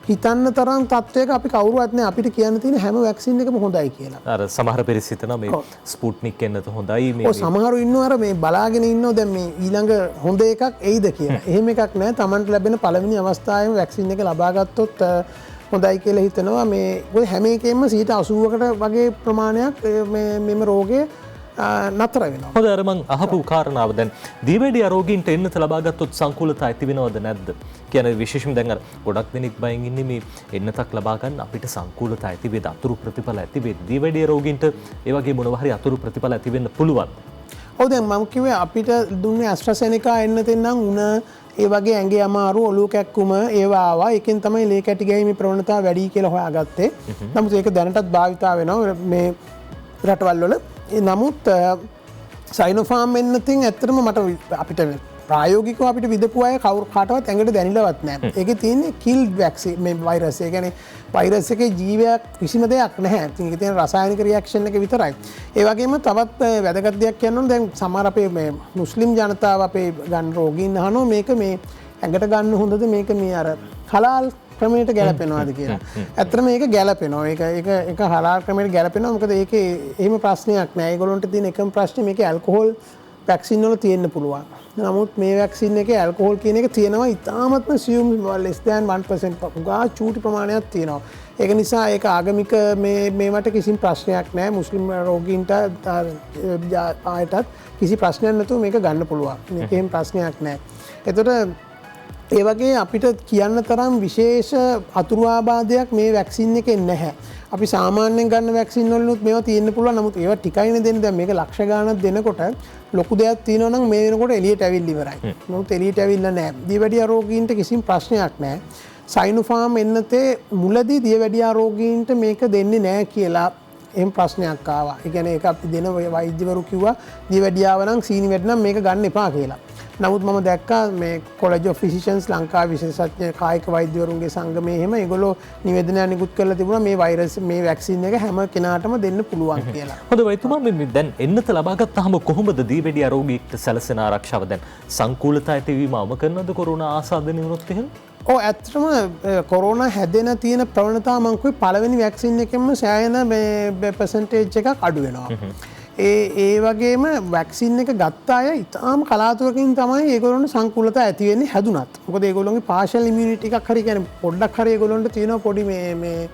හිතන්න තරම් තත්වයක අපි කවුරුවත් නැහැ. අපිට කියන්න තියෙන හැම වැක්සින් එකම හොඳයි කියලා. අර සමහර පිරිස් හිතනවා මේ ස්පුට්නික් එන්නත හොඳයි මේ. ඔව් සමහරු ඉන්නවා අර මේ බලාගෙන ඉන්නවා දැන් මේ ඊළඟ හොඳ එකක් එයිද කියලා. එහෙම එකක් නැහැ. Tamanට ලැබෙන පළවෙනි අවස්ථාවේම වැක්සින් එක ලබා ගත්තොත් හොඳයි කියලා හිතනවා. මේ හැම එකෙම 80%කට වගේ ප්‍රමාණයක් මෙම රෝගය නතර වෙනවා. හොඳ අර මං අහපු කාරණාව දැන් දියවැඩියා රෝගීන්ට එන්නත ලබා ගත්තොත් සංකූලතා ඇති වෙනවද නැද්ද? කියන්නේ විශේෂයෙන් දැන් අර ගොඩක් දෙනෙක් බයෙන් ඉන්නේ මේ එන්නතක් ලබා ගන්න අපිට සංකූලතා ඇති වේද අතුරු ප්‍රතිඵල ඇති වේද? දියවැඩියා රෝගීන්ට ඒ වගේ මොනවා හරි අතුරු ප්‍රතිඵල ඇති වෙන්න පුළුවන්. ඔව් දැන් මම කිව්වේ අපිට දුන්නේ ඇස්ට්‍රාසෙනෙකා එන්නතෙන් නම් උණ ඒ වගේ ඇඟේ අමාරු ඔලුව කැක්කුම ඒවා ආවා. ඒකෙන් තමයි ලේ කැටි ගැහිමේ ප්‍රවණතාව වැඩි කියලා හොයාගත්තේ. නමුත් ඒක දැනටත් භාවිතා වෙනවා මේ රටවල් වල. නමුත් සයිනෝෆාම් එන්නතින් ඇත්තටම මට අපිට ප්‍රායෝගිකව අපිට විදපු අය කවුරු කාටවත් ඇඟට දැනිලවත් නැහැ. ඒකේ තියෙන්නේ කිල්ඩ් වැක්සින් මේ වෛරස්. ඒ කියන්නේ වෛරස් එකේ ජීවයක් කිසිම දෙයක් නැහැ. ඉතින් ඒකේ තියෙන රසායනික රියැක්ෂන් එක විතරයි. ඒ වගේම තවත් වැදගත් දෙයක් කියන්න ඕන දැන් සමහර අපේ මේ මුස්ලිම් ජනතාව අපේ ගන්න රෝගීන් අහනවා මේක මේ ඇඟට ගන්න හොඳද මේක මේ අර හලාල් ක්‍රමයට ගැලපෙනවාද කියලා. ඇත්තටම මේක ගැලපෙනවා. ඒක හලාල් ක්‍රමයට ගැලපෙනවා. මොකද ඒකේ එහෙම ප්‍රශ්නයක් නැහැ. ඒගොල්ලොන්ට තියෙන එකම ප්‍රශ්නේ මේකේ ඇල්කොහොල් වැක්සින් වල තියෙන්න පුළුවන්. නමුත් මේ වැක්සින් එකේ ඇල්කොහොල් කියන එක තියෙනවා ඉතාමත්ම සියුම් less than 1% ගා චූටි ප්‍රමාණයක් තියෙනවා. ඒක නිසා ඒක ආගමික මේවට කිසිම ප්‍රශ්නයක් නැහැ. මුස්ලිම් රෝගීන්ට ආයතත් කිසි ප්‍රශ්නයක් නැතුව මේක ගන්න පුළුවන්. මේක එහෙම ප්‍රශ්නයක් නැහැ. එතකොට ඒ වගේ අපිට කියන්න තරම් විශේෂ අතුරු ආබාධයක් මේ වැක්සින් එකෙන් නැහැ. අපි සාමාන්‍යයෙන් ගන්න වැක්සින් වලිනුත් මේවා තියෙන්න පුළුවන්. නමුත් ඒවා ටිකයිනේ දෙන්නේ. දැන් මේක ලක්ෂ ගාණක් දෙනකොට ලොකු දෙයක් තියෙනවා නම් මේ වෙනකොට එළියට ඇවිල්ලා ඉවරයි. නමුත් එළියට ඇවිල්ලා නැහැ. දියවැඩියා රෝගීන්ට කිසිම ප්‍රශ්නයක් නැහැ. සයිනෝෆාර්ම් එන්නතේ මුලදී දියවැඩියා රෝගීන්ට මේක දෙන්නේ නැහැ කියලා එහෙම ප්‍රශ්නයක් ආවා. ඒ කියන්නේ ඒක අපි දෙන වෛද්‍යවරු කිව්වා දියවැඩියාව නම් සීනි වැඩි නම් මේක ගන්න එපා කියලා. නමුත් මම දැක්කා මේ කොලෙජ් ඔෆ් ෆිසිෂියන්ස් ලංකාවේ විශේෂඥ කායික වෛද්‍යවරුන්ගේ සංගමයේ එහෙම ඒගොල්ලෝ නිවේදනයක් නිකුත් කරලා තිබුණා මේ වෛරස් මේ වැක්සින් එක හැම කෙනාටම දෙන්න පුළුවන් කියලා. හොඳ වෛද්‍යතුමා මේ දැන් එන්නත ලබා ගත්තාම කොහොමද දීවැඩියා රෝගීන්ට සැලසෙන ආරක්ෂාව දැන් සංකූලතා ඇතිවීම අවම කරනවද කොරෝනා ආසාදනය වුණොත් එහෙම? ඔව් ඇත්තටම කොරෝනා හැදෙන තියෙන ප්‍රවණතාව මම කිව්වේ පළවෙනි වැක්සින් එකෙන්ම සෑහෙන මේ පර්සන්ටේජ් එකක් අඩු වෙනවා. ඒ වගේම වැක්සින් එක ගත්ත අය ඉතාම කලාතුරකින් තමයි ඒගොල්ලොන්ට සංකූලතා ඇති වෙන්නේ හැදුනත්. මොකද ඒගොල්ලොන්ගේ පාෂල් ඉමුනිටි එකක් හරි කියන්නේ පොඩ්ඩක් හරි ඒගොල්ලොන්ට තියෙන පොඩි මේ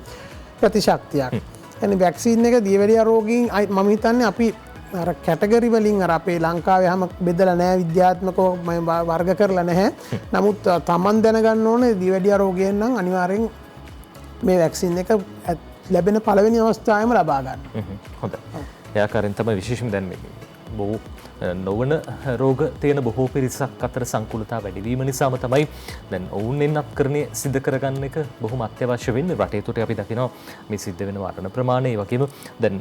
ප්‍රතිශක්තියක්. يعني වැක්සින් එක දියවැඩියා රෝගීන් මම හිතන්නේ අපි අර කැටගරි වලින් අර අපේ ලංකාවේ හැම බෙදලා නැහැ විද්‍යාත්මකව වර්ග කරලා නැහැ. නමුත් Taman දැනගන්න ඕනේ දියවැඩියා රෝගයෙන් නම් අනිවාර්යෙන් මේ වැක්සින් එක ලැබෙන පළවෙනි අවස්ථාවේම ලබා ගන්න. හොඳයි. එයාකාරයෙන් තමයි විශේෂම දැන් බොහෝ නොවන රෝග තියෙන බොහෝ පිරිසක් අතර සංකූලතා වැඩිවීම නිසාම තමයි දැන් ඔවුන් එන්නත්කරණය සිද්ධ කරගන්න එක බොහොම අත්‍යවශ්‍ය වෙන්නේ. රටේ තුට අපි දකිනවා මේ සිද්ධ වෙන මරණ ප්‍රමාණය ඒ වගේම දැන්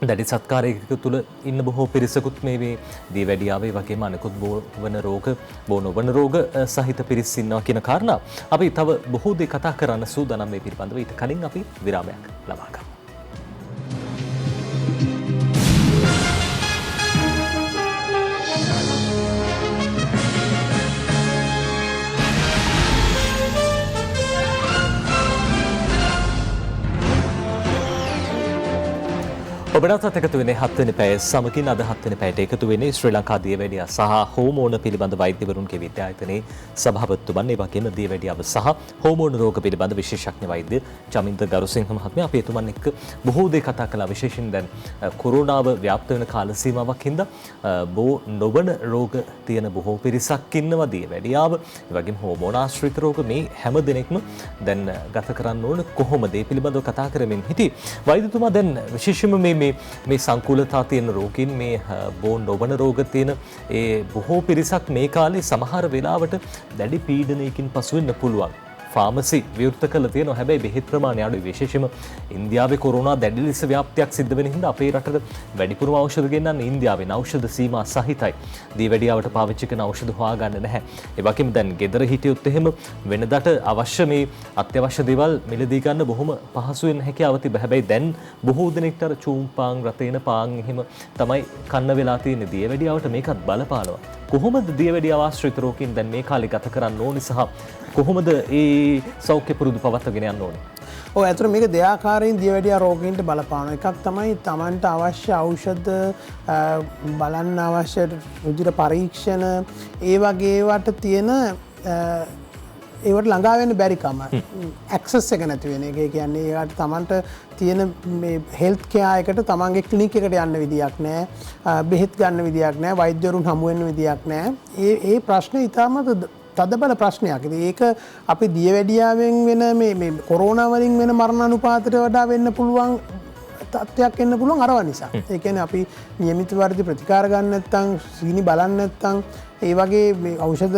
දැඩි සත්කාරයක තුළ ඉන්න බොහෝ පිරිසකුත් මේ දියවැඩියාවේ වගේම අනෙකුත් බෝවන රෝග බෝ නොවන රෝග සහිත පිරිස් ඉන්නවා කියන කාරණා අපි තව බොහෝ දේ කතා කරන්න සූදානම් මේ පිළිබඳව. ඊට කලින් අපි විරාමයක් ලබා ගමු. ඔබටත් එකතු වෙන්නේ 7 වෙනි පැය සමගින් අද 7 වෙනි පැයට එකතු වෙන්නේ ශ්‍රී ලංකා දියවැඩියා සහ හෝමෝන පිළිබඳ වෛද්‍යවරුන්ගේ විද්‍යායතනයේ සභාපතිතුමන් ඒ වගේම දියවැඩියාව සහ හෝමෝන රෝග පිළිබඳ විශේෂඥ වෛද්‍ය චමින්ද ගරුසිංහ මහත්මයා අපි එතුමන් එක්ක බොහෝ දේ කතා කළා. විශේෂයෙන් දැන් කොරෝනාව ව්‍යාප්ත වෙන කාල සීමාවක් හින්දා බෝ නොවන රෝග තියෙන බොහෝ පිරිසක් ඉන්නවා දියවැඩියාව ඒ වගේම හෝමෝන ආශ්‍රිත රෝග මේ හැම දිනෙකම දැන් ගත කරන්න ඕන කොහොමද ඒ පිළිබඳව කතා කරමින් හිටියේ. වෛද්‍යතුමා දැන් විශේෂයෙන්ම මේ සංකූලතා තියෙන රෝගීන් මේ බෝ නොවන රෝග තියෙන ඒ බොහෝ පිරිසක් මේ කාලේ සමහර වෙලාවට දැඩි පීඩනයකින් පසු වෙන්න පුළුවන්. ෆාමසි විවෘත කළ තියෙනවා. හැබැයි බෙහෙත් ප්‍රමාණය අඩුයි. විශේෂයෙන්ම ඉන්දියාවේ කොරෝනා දැඩි ලෙස ව්‍යාප්තියක් සිද්ධ වෙන හින්දා අපේ රටට වැඩිපුරම ඖෂධ ගෙන්නන්නේ ඉන්දියාවෙන්. ඖෂධ සීමා සහිතයි. දියවැඩියාවට පාවිච්චි කරන ඖෂධ හොයාගන්න නැහැ. ඒ වගේම දැන් ගෙදර හිටියොත් එහෙම වෙනදාට අවශ්‍ය මේ අත්‍යවශ්‍ය දේවල් මිලදී ගන්න බොහොම පහසුවෙන් හැකියාව තිබ්බා. හැබැයි දැන් බොහෝ දෙනෙක්ට අර චූම් පාන් රතේන පාන් එහෙම තමයි කන්න වෙලා තියෙන්නේ. දියවැඩියාවට මේකත් බලපානවා. කොහොමද දියවැඩියාව ආශ්‍රිත රෝගීන් දැන් මේ කාලේ ගත කරන්න ඕනේ සහ කොහොමද ඒ සෞඛ්‍ය පුරුදු පවත්වාගෙන යන්න ඕනේ? ඔව් ඇත්තට මේක දෙආකාරයෙන් දියවැඩියා රෝගීන්ට බලපානවා. එකක් තමයි Tamanට අවශ්‍ය ඖෂධ බලන්න අවශ්‍ය රුධිර පරීක්ෂණ ඒ වගේ ඒවට තියෙන ඒවට ළඟා වෙන්න බැරි කම. ඇක්සස් එක නැති වෙන එක. ඒ කියන්නේ ඒකට Tamanට තියෙන මේ හෙල්ත් කෙයා එකට Tamanගේ ක්ලිනික් එකට යන්න විදියක් නැහැ. බෙහෙත් ගන්න විදියක් නැහැ. වෛද්‍යවරුන් හමු වෙන්න විදියක් නැහැ. ඒ ප්‍රශ්නේ ඉතාමත් තදබල ප්‍රශ්නයක්. ඒක අපි දියවැඩියාවෙන් වෙන මේ කොරෝනා වලින් වෙන මරණ අනුපාතයට වඩා වෙන්න පුළුවන් තත්ත්වයක් එන්න පුළුවන් අරව නිසා. ඒ කියන්නේ අපි નિયમિત වර්ධි ප්‍රතිකාර ගන්න නැත්නම් සීනි බලන්න නැත්නම් ඒ වගේ මේ ඖෂධ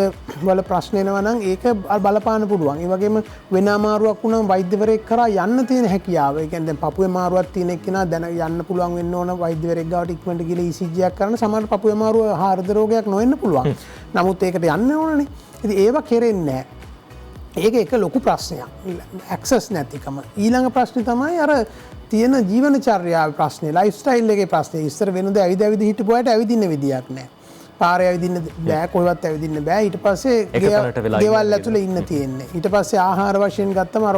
වල ප්‍රශ්න එනවා නම් ඒක බලපාන්න පුළුවන්. ඒ වගේම වෙන අමාරුවක් වුණාම වෛද්‍යවරයෙක් කරා යන්න තියෙන හැකියාව. ඒ කියන්නේ දැන් පපුවේ අමාරුවක් තියෙන එක්කෙනා දැන යන්න පුළුවන් වෙන්න ඕන වෛද්‍යවරයෙක් ගාවට ඉක්මනට ගිහලා ECG එකක් කරන්න සමහර පපුවේ අමාරුව හෘද රෝගයක් නොවෙන්න පුළුවන්. නමුත් ඒකට යන්න ඕනනේ. ඉතින් ඒව කෙරෙන්නේ නැහැ. ඒක එක ලොකු ප්‍රශ්නයක්. ඇක්සස් නැතිකම. ඊළඟ ප්‍රශ්නේ තමයි අර තියෙන ජීවන චර්යාවේ ප්‍රශ්නේ, ලයිෆ් ස්ටයිල් එකේ ප්‍රශ්නේ. ඉස්සර වෙනද ඇවිද හිටපු අයට ඇවිදින්න විදියක් නැහැ. පාරේ ඇවිදින්න බෑ, කොහෙවත් ඇවිදින්න බෑ. ඊට පස්සේ ගෙවල් ඇතුලේ ඉන්න තියෙන්නේ. ඊට පස්සේ ආහාර වශයෙන් ගත්තම අර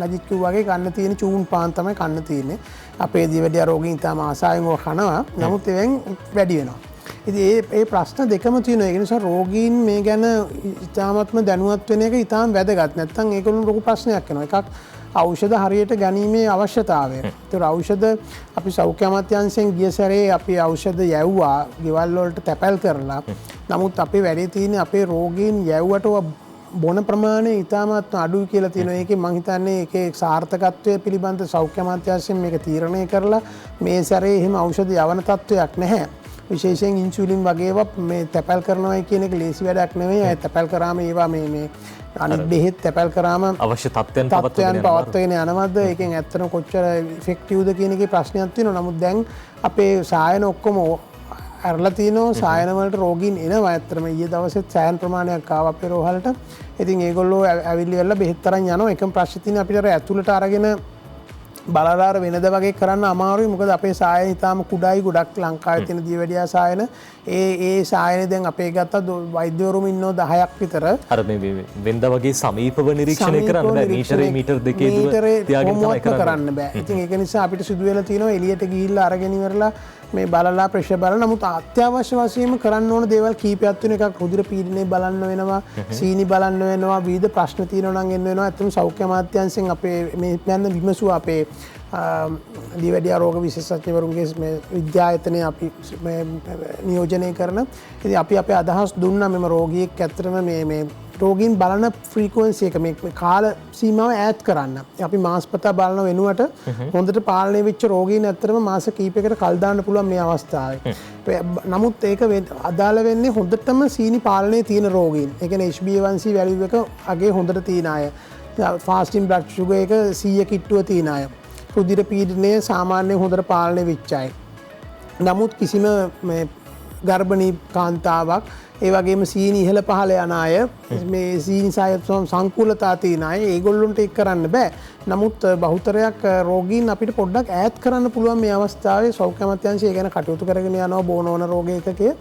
නජිත් කිව්වා වගේ කන්න තියෙන චූන් පාන් තමයි කන්න තියෙන්නේ. අපේ දියවැඩියා රෝගීන් තාම ආසාවෙන් ඕක කනවා. නමුත් ඒවෙන් වැඩි වෙනවා. ඉතින් ඒ ප්‍රශ්න දෙකම තියෙනවා. ඒ නිසා රෝගීන් මේ ගැන ඉතාමත්ම දැනුවත් වෙන එක ඉතාම වැදගත්. නැත්නම් ඒකලුන් ලොකු ප්‍රශ්නයක් වෙනවා. එකක් ඖෂධ හරියට ගැනීමේ අවශ්‍යතාවය. ඒතර ඖෂධ අපි සෞඛ්‍ය අමාත්‍යාංශයෙන් ගිය සැරේ අපි ඖෂධ යැව්වා ගෙවල් වලට තැපැල් කරලා. නමුත් අපේ වැඩේ තියෙන අපේ රෝගීන් යැව්වට බොන ප්‍රමාණය ඉතාමත් අඩුයි කියලා තියෙනවා. ඒකේ මං හිතන්නේ ඒකේ සාර්ථකත්වය පිළිබඳ සෞඛ්‍ය අමාත්‍යාංශයෙන් මේක තීරණය කරලා මේ සැරේ එහෙම ඖෂධ යවන තත්වයක් නැහැ. විශේෂයෙන් ඉන්සුලින් වගේවා මේ තැපැල් කරනවා කියන එක ලේසි වැඩක් නෙවෙයි. ඒ තැපැල් කරාම ඒවා මේ අනිත් බෙහෙත් තැපැල් කරාම අවශ්‍ය තත්ත්වයන් පවත්වාගෙන යනවද? ඒකෙන් ඇත්තටම කොච්චර ඉෆෙක්ටිව්ද කියන එකේ ප්‍රශ්නයක් තියෙනවා. නමුත් දැන් අපේ සායන ඔක්කොම අරලා තිනවා. සායන වලට රෝගීන් එනවා. ඇත්තටම ඊයේ දවසෙත් සායන ප්‍රමාණයක් ආවා අපේ රෝහලට. ඉතින් ඒගොල්ලෝ ඇවිල්ලිවලා බෙහෙත් තරන් යනවා. එකම ප්‍රශ්නේ තියෙන්නේ අපිට ඇතුළට අරගෙන බලලාර වෙනද වගේ කරන්න අමාරුයි. මොකද අපේ සායන ඉතාම කුඩායි. ගොඩක් ලංකාවේ තියෙන දියවැඩියා සායන ඒ සායන දැන් අපේ ගත්ත වෛද්‍යවරුම ඉන්නෝ 10ක් විතර. අර මේ වෙනද වගේ සමීපව නිරීක්ෂණය කරන්න බෑ. මීටර දෙකේ දුර තියාගෙන තමයි කරන්න බෑ. ඉතින් ඒක නිසා අපිට සිදු වෙලා තියෙනවා එළියට ගිහිල්ලා අරගෙන ඉවරලා මේ බලලා ප්‍රෙෂර් බලලා. නමුත් අත්‍යවශ්‍ය වශයෙන්ම කරන්න ඕන දේවල් කීපයක් තියෙන එකක් රුධිර පීඩනය බලන්න වෙනවා, සීනි බලන්න වෙනවා, විවිධ ප්‍රශ්න තියෙනවා නම් එන්න වෙනවා. ඇත්තටම සෞඛ්‍ය අමාත්‍යාංශයෙන් අපේ මේ යන විමසුව අපේ දියවැඩියා රෝග විශේෂඥවරුන්ගේ මේ විද්‍යායතනය අපි නියෝජනය කරන. ඉතින් අපි අපේ අදහස් දුන්නා මෙම රෝගියෙක් ඇත්තටම මේ රෝගීන් බලන ෆ්‍රීකවන්සි එක මේ කාල සීමාව ඈත් කරන්න. අපි මාස්පතා බලන වෙනුවට හොඳට පාලනය වෙච්ච රෝගීන් ඇත්තටම මාස කිහිපයකට කල් දාන්න පුළුවන් මේ අවස්ථාවේ. නමුත් ඒක අදාළ වෙන්නේ හොඳටම සීනි පාලනයේ තියෙන රෝගීන්. ඒ කියන්නේ HbA1c වැලියු එක අගේ හොඳට තියෙන අය. ෆාස්ටින් බ්ලඩ් ෂුගර් එක 100 කිට්ටුව තියෙන අය. රුධිර පීඩනය සාමාන්‍ය හොඳට පාලනය වෙච්ච අය. නමුත් කිසිම මේ ගර්භණී කාන්තාවක් ඒ වගේම සීනි ඉහළ පහළ යන අය මේ සීනි සංකූලතා තියෙන අය ඒගොල්ලොන්ට ඒක කරන්න බෑ. නමුත් බහුතරයක් රෝගීන් අපිට පොඩ්ඩක් ඈත් කරන්න පුළුවන් මේ අවස්ථාවේ. සෞඛ්‍ය අමාත්‍යාංශය ගැන කටයුතු කරගෙන යනවා බෝනෝන රෝග ඒකකයේ.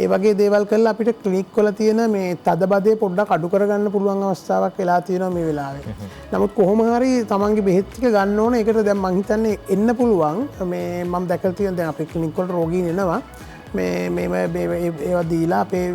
ඒ වගේ දේවල් කරලා අපිට ක්ලිනික් වල තියෙන මේ තදබදේ පොඩ්ඩක් අඩු කරගන්න පුළුවන් අවස්ථාවක් වෙලා තියෙනවා මේ වෙලාවේ. නමුත් කොහොම හරි තමන්ගේ බෙහෙත් ටික ගන්න ඕන. ඒකට දැන් මං හිතන්නේ එන්න පුළුවන් මේ මම දැකලා තියෙන දැන් අපේ ක්ලිනික් වල රෝගීන් එනවා ඒවා දීලා අපේ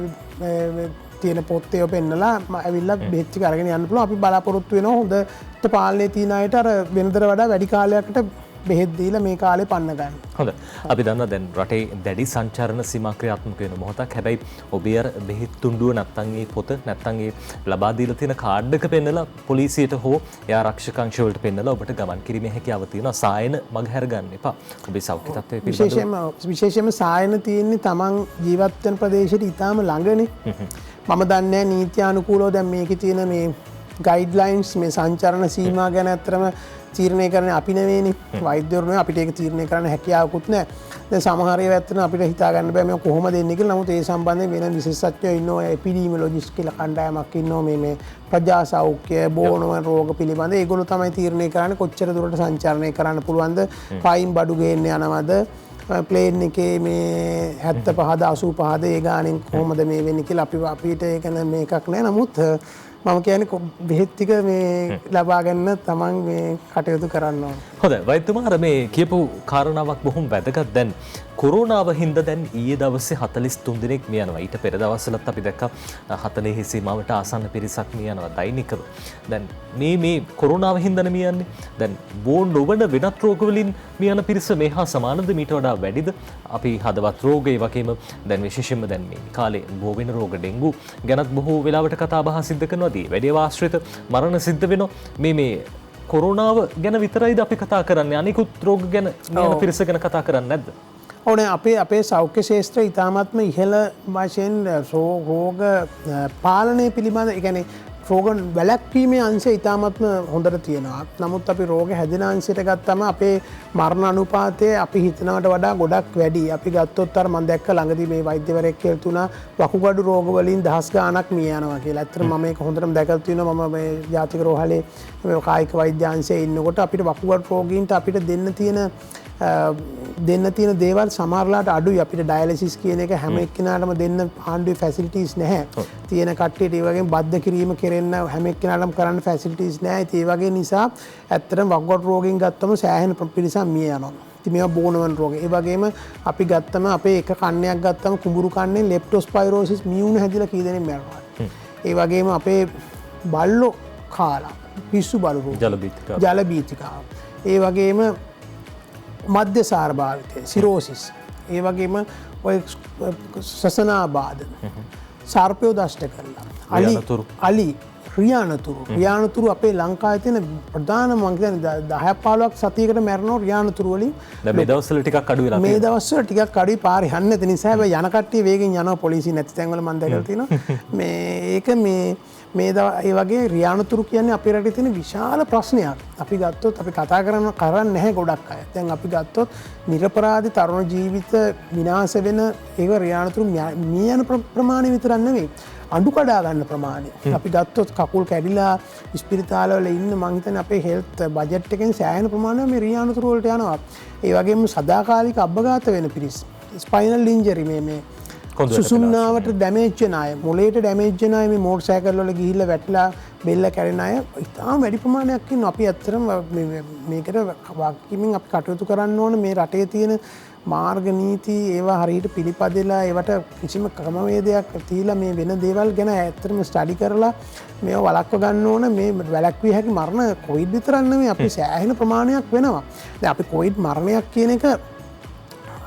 තියෙන පොත්තේ පෙන්නලා ඇවිල්ලා බෙහෙත් ටික අරගෙන යන්න පුළුවන්. අපි බලාපොරොත්තු වෙනවා හොඳට පාලනය තියෙන අයට අර වෙනදට වඩා වැඩි කාලයකට බෙහෙත් දීලා මේ කාලේ පන්න ගන්න. හොඳයි. අපි දන්නවා දැන් රටේ දැඩි සංචාරන සීමා ක්‍රියාත්මක වෙන මොහොතක්. හැබැයි ඔබේ අර බෙහෙත් තුණ්ඩුව නැත්තම් ඒ පොත නැත්තම් ඒ ලබා දීලා තියෙන කාඩ් එක පෙන්නලා පොලිසියට හෝ ඒ ආරක්ෂක අංශ වලට පෙන්නලා ඔබට ගමන් කිරීමේ හැකියාව තියෙනවා. සායන මගහැර ගන්න එපා. ඔබේ සෞඛ්‍ය තත්ත්වය පිළිබඳව විශේෂයෙන්ම සායන තියෙන්නේ තමන් ජීවත් වෙන ප්‍රදේශයට ඉතාම ළඟනේ. මම දන්නේ නීති අනුකූලව දැන් මේකේ තියෙන මේ ගයිඩ්ලයින්ස් මේ සංචාරන සීමා ගැන අතරම තීරණය කරන්නේ අපි නෙවෙයිනේ. වෛද්‍යවරු නෙවෙයි. අපිට ඒක තීරණය කරන්න හැකියාවකුත් නැහැ. දැන් සමහර ඒවා ඇත්තට අපිට හිතා ගන්න බෑ මේ කොහොමද එන්නේ කියලා. නමුත් ඒ සම්බන්ධයෙන් වෙන විශේෂඥයෝ ඉන්නවා. එපිඩීමියොලොජිස්ට් කියලා කණ්ඩායමක් ඉන්නවා මේ ප්‍රජා සෞඛ්‍ය බෝනෝන රෝග පිළිබඳ. ඒගොල්ලෝ තමයි තීරණය කරන්නේ කොච්චර දුරට සංචාරණය කරන්න පුළුවන්ද, ෆයින් බඩු ගේන්න යනවද, ප්ලේන් එකේ මේ 75ද 85ද ඒ ගානෙන් කොහොමද මේ වෙන්නේ කියලා අපිට ඒක මේකක් නැහැ. නමුත් මම කියන්නේ බෙහෙත් ටික මේ ලබා ගන්න තමන් මේ කටයුතු කරන්න ඕන. හොඳයි. වෛද්‍යතුමා අර මේ කියපු කාරණාවක් බොහොම වැදගත්. දැන් කොරෝනාව හින්දා දැන් ඊයේ දවසේ 43 දෙනෙක් මිය යනවා. ඊට පෙර දවස්වලත් අපි දැක්කා 40 සීමාවට ආසන්න පිරිසක් මිය යනවා දෛනිකව. දැන් මේ කොරෝනාව හින්දානේ මිය යන්නේ. දැන් බෝ නොවන වෙනත් රෝග වලින් මිය යන පිරිස මේ හා සමානද මීට වඩා වැඩිද? අපි හදවත් රෝග ඒ වගේම දැන් විශේෂයෙන්ම දැන් මේ කාලේ බෝ වෙන රෝග ඩෙන්ගු ගැනත් බොහෝ වෙලාවට කතා බහ සිද්ධ කරනවා. වැඩි ආශ්‍රිත මරණ සිද්ධ වෙනවා. මේ කොරෝනාව ගැන විතරයිද අපි කතා කරන්නේ? අනිකුත් රෝග ගැන මේ පිරිස ගැන කතා කරන්නේ නැද්ද? ඕනේ අපේ සෞඛ්‍ය ශාස්ත්‍රය ඉතාමත්ම ඉහළ වශයෙන් රෝග පාලනය පිළිබඳ ඒ කියන්නේ රෝග වැළැක්වීමේ අංශය ඉතාමත්ම හොඳට තියෙනවා. නමුත් අපි රෝග හැදෙන අංශයට ගත්තම අපේ මරණ අනුපාතය අපි හිතනවට වඩා ගොඩක් වැඩි. අපි ගත්තොත් අර මම දැක්ක ළඟදී මේ වෛද්‍යවරයෙක් කියලා තුනා වකුගඩු රෝග වලින් දහස් ගාණක් මිය යනවා කියලා. ඇත්තටම මම මේක හොඳටම දැකලා තියෙනවා. මම මේ ජාතික රෝහලේ මේ කායික වෛද්‍ය අංශයේ ඉන්නකොට අපිට වකුගඩු රෝගීන්ට අපිට දෙන්න තියෙන දේවල් සමහරලාට අඩුයි. අපිට ඩයලිසිස් කියන එක හැම එක්කෙනාටම දෙන්න ආණ්ඩුවේ ෆැසිලිටිස් නැහැ. තියෙන කට්ටියට ඒ වගේම බද්ධ කිරීම කෙරෙන්න හැම එක්කෙනාටම කරන්න ෆැසිලිටිස් නැහැ. ඒ වගේ නිසා ඇත්තටම වකුගඩු රෝගීන් ගත්තම සෑහෙන පිරිසක් මිය යනවා. ඉතින් මේවා බෝනවන් රෝග. ඒ වගේම අපි ගත්තම අපේ එක කන්නයක් ගත්තම කුඹුරු කන්නේ ලෙප්ටෝස්පයිරෝසිස් මියුන හැදිලා කී දෙනෙක් මැරෙනවා. ඒ වගේම අපේ බල්ලෝ කාලා පිස්සු බලු රෝග. ජල බීතිකාව. ඒ වගේම මධ්‍යසාර භාවිතය සිරෝසිස්. ඒ වගේම ඔය සසනාබාධ සර්පයෝ දෂ්ට කරලා අලි රියානතුරු අපේ ලංකාවේ තියෙන ප්‍රධාන මං කියන්නේ 10-15ක් සතියකට මැරෙනවා රියානතුරු වලින්. දැන් මේ දවස්වල ටිකක් අඩු වෙලා මේ දවස්වල ටිකක් අඩුයි පාරේ යන්නේ නැති නිසා හැබැයි යන කට්ටිය වේගෙන් යනවා පොලිසිය නැති තැන්වල මම දැකලා තියෙනවා. ඒක මේ ඒ වගේ රියානතුරු කියන්නේ අපේ රටේ තියෙන විශාල ප්‍රශ්නයක්. අපි ගත්තොත් අපි කතා කරන්නේ නැහැ ගොඩක් අය. දැන් අපි ගත්තොත් නිරපරාධ තරුණ ජීවිත විනාශ වෙන ඒක රියානතුරු මිය යන ප්‍රමාණය විතරක් නෙවෙයි. අඩු කඩා ගන්න ප්‍රමාණය. අපි ගත්තොත් කකුල් කැඩිලා ඉස්පිරිතාලවල ඉන්න මං හිතන්නේ අපේ හෙල්ත් බජට් එකෙන් සෑහෙන ප්‍රමාණයක් මේ රියානතුරු වලට යනවා. ඒ වගේම සදාකාලික අබ්බගාත වෙන පිරිස්. ස්පයිනල් ඉන්ජරි මේ සුසුම්නාවට ඩැමේජ් වෙන අය, මොළයට ඩැමේජ් වෙන අය, මේ මෝටර් සයිකල් වල ගිහිල්ලා වැටිලා බෙල්ල කැඩෙන අය ඉතාම වැඩි ප්‍රමාණයක් ඉන්නවා. අපි ඇත්තටම මේකට වගකීමෙන් අපි කටයුතු කරන්න ඕන. මේ රටේ තියෙන මාර්ග නීති ඒවා හරියට පිළිපදලා ඒවට කිසිම ක්‍රමවේදයක් තියලා මේ වෙන දේවල් ගැන ඇත්තටම ස්ටඩි කරලා මේව වළක්ව ගන්න ඕන. මේ වැළැක්විය හැකි මරණ කොවිඩ් විතරක් නෙමෙයි අපි සෑහෙන ප්‍රමාණයක් වෙනවා. දැන් අපි කොවිඩ් මරණයක් කියන එක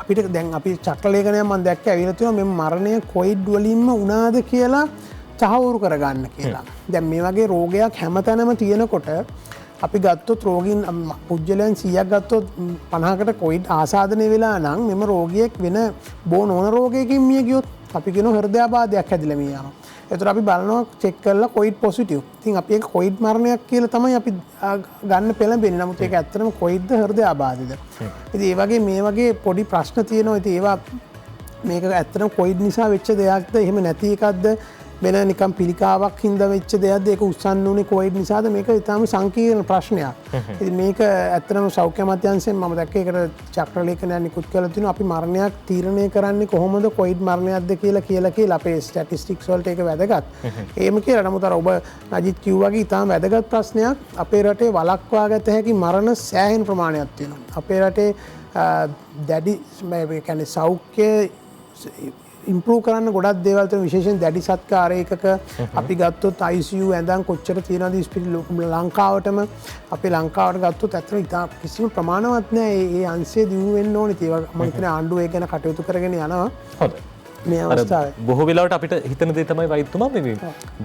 අපිට දැන් අපි චක්‍රලේඛනයක් මම දැක්ක ඇවිල්ලා තියෙනවා මේ මරණය කොවිඩ් වලින්ම වුණාද කියලා තහවුරු කරගන්න කියලා. දැන් මේ වගේ රෝගයක් හැමතැනම තියෙනකොට අපි ගත්තොත් රෝගීන් පුද්ගලයන් 100ක් ගත්තොත් 50කට කොවිඩ් ආසාදනය වෙලා නම් මෙම රෝගියෙක් වෙන බෝ නොවන රෝගයකින් මිය ගියොත් අපි කියනවා හෘදයාබාධයක් හැදිලා මිය යනවා. ඒතර අපි බලනවා චෙක් කරලා කොවිඩ් පොසිටිව්. ඉතින් අපි ඒක කොවිඩ් මරණයක් කියලා තමයි අපි ගන්න පෙළඹෙන්නේ. නමුත් ඒක ඇත්තටම කොවිඩ්ද හෘදයාබාධද? ඉතින් ඒ වගේ මේ වගේ පොඩි ප්‍රශ්න තියෙනවා. ඉතින් ඒවා මේක ඇත්තටම කොවිඩ් නිසා වෙච්ච දෙයක්ද එහෙම නැති එකක්ද වෙන නිකම් පිළිකාවක් හින්දා වෙච්ච දෙයක්ද ඒක උස්සන්න උනේ කොවිඩ් නිසාද මේක ඉතාම සංකීර්ණ ප්‍රශ්නයක්. ඉතින් මේක ඇත්තටම සෞඛ්‍ය අමාත්‍යාංශයෙන් මම දැක්ක ඒකට චක්‍රලේඛනයක් නිකුත් කරලා තිනවා. අපි මරණයක් තීරණය කරන්නේ කොහොමද කොවිඩ් මරණයක්ද කියලා අපේ ස්ටැටිස්ටික්ස් වලට ඒක වැදගත්. එහෙම කියලා නමුත් අර ඔබ නජිත් කිව්වා වගේ ඉතාම වැදගත් ප්‍රශ්නයක්. අපේ රටේ වළක්වා ගත හැකි මරණ සෑහෙන ප්‍රමාණයක් තියෙනවා. අපේ රටේ දැඩි මේ කියන්නේ සෞඛ්‍ය ඉම්ප්‍රූව් කරන්න ගොඩක් දේවල් තියෙනවා. විශේෂයෙන් දැඩි සත්කාර ඒකක අපි ගත්තොත් ICU ඇඳන් කොච්චර තියෙනවද ලංකාවටම අපි ලංකාවට ගත්තොත් ඇත්තට ඉතා කිසිම ප්‍රමාණවත් නෑ. ඒ අංශය දියුණු වෙන්න ඕනේ. ඒවා මම හිතන්නේ ආණ්ඩුව ඒක ගැන කටයුතු කරගෙන යනවා. හොඳයි. මේ අවස්ථාවේ බොහෝ වෙලාවට අපිට හිතන දේ තමයි වෛද්‍යතුමා මේ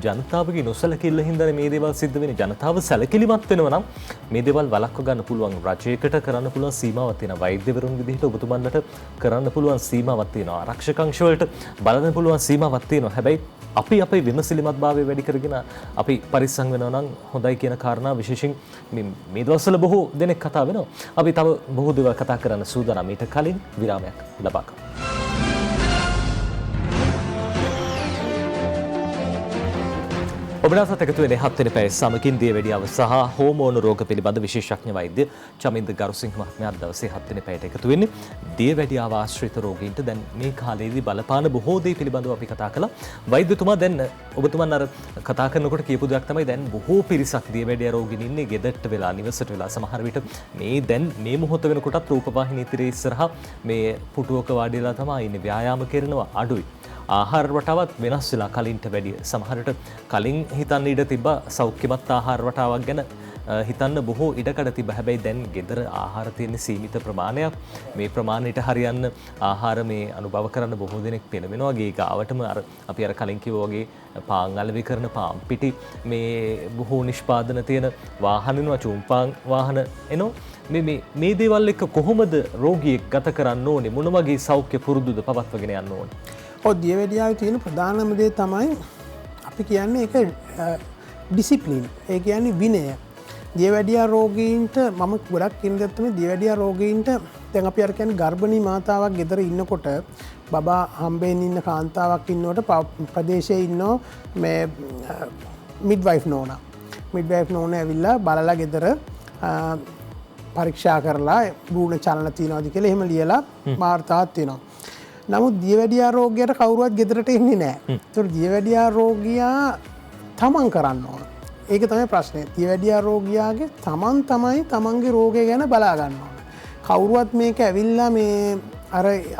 ජනතාවගේ නොසැලකිල්ල හින්දා මේ දේවල් සිද්ධ වෙන්නේ. ජනතාව සැලකිලිමත් වෙනවා නම් මේ දේවල් වළක්ව ගන්න පුළුවන්. රජයකට කරන්න පුළුවන් සීමාවක් තියෙනවා. වෛද්‍යවරුන් විදිහට ඔබතුමන්ලට කරන්න පුළුවන් සීමාවක් තියෙනවා. ආරක්ෂක අංශ වලට බලන්න පුළුවන් සීමාවක් තියෙනවා. හැබැයි අපි අපේ විමසිලිමත්භාවය වැඩි කරගෙන අපි පරිස්සම් වෙනවා නම් හොඳයි කියන කාරණා විශේෂයෙන් මේ දවස්වල බොහෝ දෙනෙක් කතා වෙනවා. අපි තව බොහෝ දේවල් කතා කරන්න සූදානම්. ඊට කලින් විරාමයක් ලබා ගන්න. ඔබනාසත් එකතු වෙන්නේ 7 වෙනි පැය සමකින් දියවැඩියාව සහ හෝමෝන රෝග පිළිබඳ විශේෂඥ වෛද්‍ය චමින්ද ගරුසිංහ මහත්මයා දවසේ 7 වෙනි පැයට එකතු වෙන්නේ. දියවැඩියාව ආශ්‍රිත රෝගීන්ට දැන් මේ කාලේදී බලපාන බොහෝ දේ පිළිබඳව අපි කතා කළා. වෛද්‍යතුමා දැන් ඔබතුමන් අර කතා කරනකොට කියපු දෙයක් තමයි දැන් බොහෝ පිරිසක් දියවැඩියා රෝගීන් ඉන්නේ ගෙදරට වෙලා නිවසට වෙලා සමහර විට මේ දැන් මේ මොහොත වෙනකොටත් රූපවාහිනී ඉදිරියේ ඉස්සරහා මේ පුටුවක වාඩිලා තමයි ඉන්නේ. ව්‍යායාම කරනවා අඩුයි. ආහාර රටාවත් වෙනස් වෙලා කලින්ට වැඩිය. සමහරට කලින් හිතන්න ඉඩ තිබ්බා සෞඛ්‍යමත් ආහාර රටාවක් ගැන හිතන්න බොහෝ ඉඩකඩ තිබ්බා. හැබැයි දැන් ගෙදර ආහාර තියෙන සීමිත ප්‍රමාණයක්. මේ ප්‍රමාණයට හරියන්න ආහාර මේ අනුභව කරන්න බොහෝ දෙනෙක් පෙළඹෙනවා. ගේ ගාවටම අර අපි අර කලින් කිව්වා වගේ පාන් අලෙවි කරන පාන් පිටි මේ බොහෝ නිෂ්පාදන තියෙන වාහන එනවා, චුම්පාන් වාහන එනවා. මේ දේවල් එක්ක කොහොමද රෝගියෙක් ගත කරන්න ඕනේ? මොන වගේ සෞඛ්‍ය පුරුදුද පවත්වගෙන යන්න ඕනේ? දියවැඩියාවේ තියෙන ප්‍රධානම දේ තමයි අපි කියන්නේ ඒක ඩිසිප්ලින්. ඒ කියන්නේ විනය. දියවැඩියා රෝගීන්ට මම ගොඩක් කියන්නේ තමයි දියවැඩියා රෝගීන්ට දැන් අපි අර කියන්නේ ගර්භණී මාතාවක් ගෙදර ඉන්නකොට බබා හම්බෙන්න ඉන්න කාන්තාවක් ඉන්නකොට ප්‍රදේශයේ ඉන්නෝ මේ මිඩ්වයිෆ් නෝනා. මිඩ්වයිෆ් නෝනා ඇවිල්ලා බලලා ගෙදර පරීක්ෂා කරලා භ්‍රූණ චලන තියනවාද කියලා එහෙම ලියලා වාර්තාවක් තියෙනවා. නමුත් දියවැඩියා රෝගියාට කවුරුවත් ගෙදරට එන්නේ නැහැ. ඒතකොට දියවැඩියා රෝගියා තමන් කරන්න ඕන. ඒක තමයි ප්‍රශ්නේ. දියවැඩියා රෝගියාගේ තමන් තමයි තමන්ගේ රෝගය ගැන බලා ගන්න ඕන. කවුරුවත් මේක ඇවිල්ලා මේ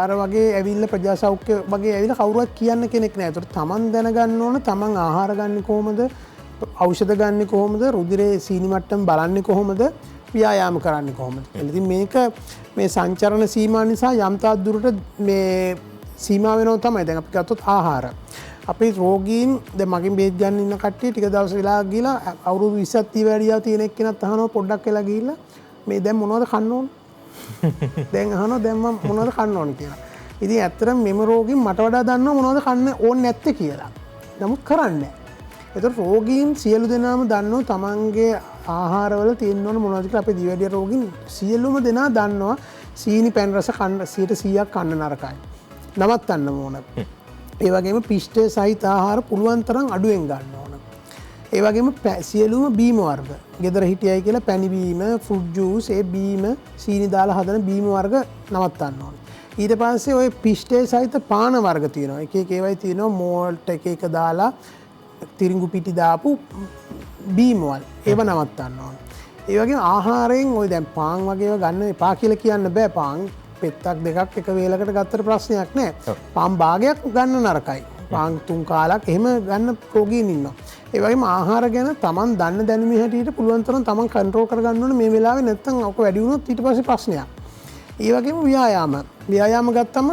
අර වගේ ඇවිල්ලා ප්‍රජා සෞඛ්‍ය වගේ ඇවිල්ලා කවුරුවත් කියන්න කෙනෙක් නැහැ. ඒතකොට තමන් දැනගන්න ඕන තමන් ආහාර ගන්නේ කොහොමද? ඖෂධ ගන්නේ කොහොමද? රුධිරයේ සීනි මට්ටම බලන්නේ කොහොමද? ව්‍යායාම කරන්නේ කොහොමද? ඉතින් මේක මේ සංචරණ සීමා නිසා යම් තාක් දුරට මේ සීමා වෙනවා තමයි. දැන් අපි ගත්තොත් ආහාර. අපි රෝගීන් දැන් මගෙන් බේත් ගන්න ඉන්න කට්ටිය ටික දවස් වෙලා ගිහලා අවුරුදු 20ක් වැඩියා තියෙන එක්කෙනත් අහනවා පොඩ්ඩක් වෙලා ගිහිල්ලා මේ දැන් මොනවද කන්න ඕන? දැන් අහනවා දැන් මම මොනවද කන්න ඕන කියලා. ඉතින් ඇත්තටම මෙම රෝගීන් මට වඩා දන්නවා මොනවද කන්න ඕනේ නැත්තේ කියලා. නමුත් කරන්නේ නැහැ. ඒතර රෝගීන් සියලු දෙනාම දන්නවා තමන්ගේ ආහාරවල තියෙන්න ඕන මොනවද කියලා. අපේ දියවැඩිය රෝගීන් සියලුම දෙනා දන්නවා සීනි පැන් රස කන්න 100%ක් කන්න නරකයි. නවත්තන්න ඕන. ඒ වගේම පිෂ්ඨ සහිත ආහාර පුළුවන් තරම් අඩුවෙන් ගන්න ඕන. ඒ වගේම සියලුම බීම වර්ග. ගෙදර හිටියයි කියලා පැණි බීම, ෆෘට් ජූස්, ඒ බීම සීනි දාලා හදන බීම වර්ග නවත්තන්න ඕන. ඊට පස්සේ ওই පිෂ්ඨ සහිත පාන වර්ග තියෙනවා. එක එක ඒවායි තියෙනවා මෝල්ට් එක දාලා තිරිඟු පිටි දාපු බීමවල්. ඒව නවත්තන්න ඕන. ඒ වගේම ආහාරයෙන් ওই දැන් පාන් වගේ ඒවා ගන්න එපා කියලා කියන්න බෑ. පාන් පෙත්තක් දෙකක් එක වේලකට ගත්තට ප්‍රශ්නයක් නෑ. පාන් භාගයක් ගන්න නරකයි. පාන් 3 කාලක් එහෙම ගන්න රෝගීන් ඉන්නවා. ඒ වගේම ආහාර ගැන Taman දන්න දැනුමේ හැටියට පුළුවන් තරම් Taman කන්ට්‍රෝල් කරගන්න ඕනේ මේ වෙලාවේ. නැත්තම් ඔක වැඩි වුණොත් ඊට පස්සේ ප්‍රශ්නයක්. ඒ වගේම ව්‍යායාම ගත්තම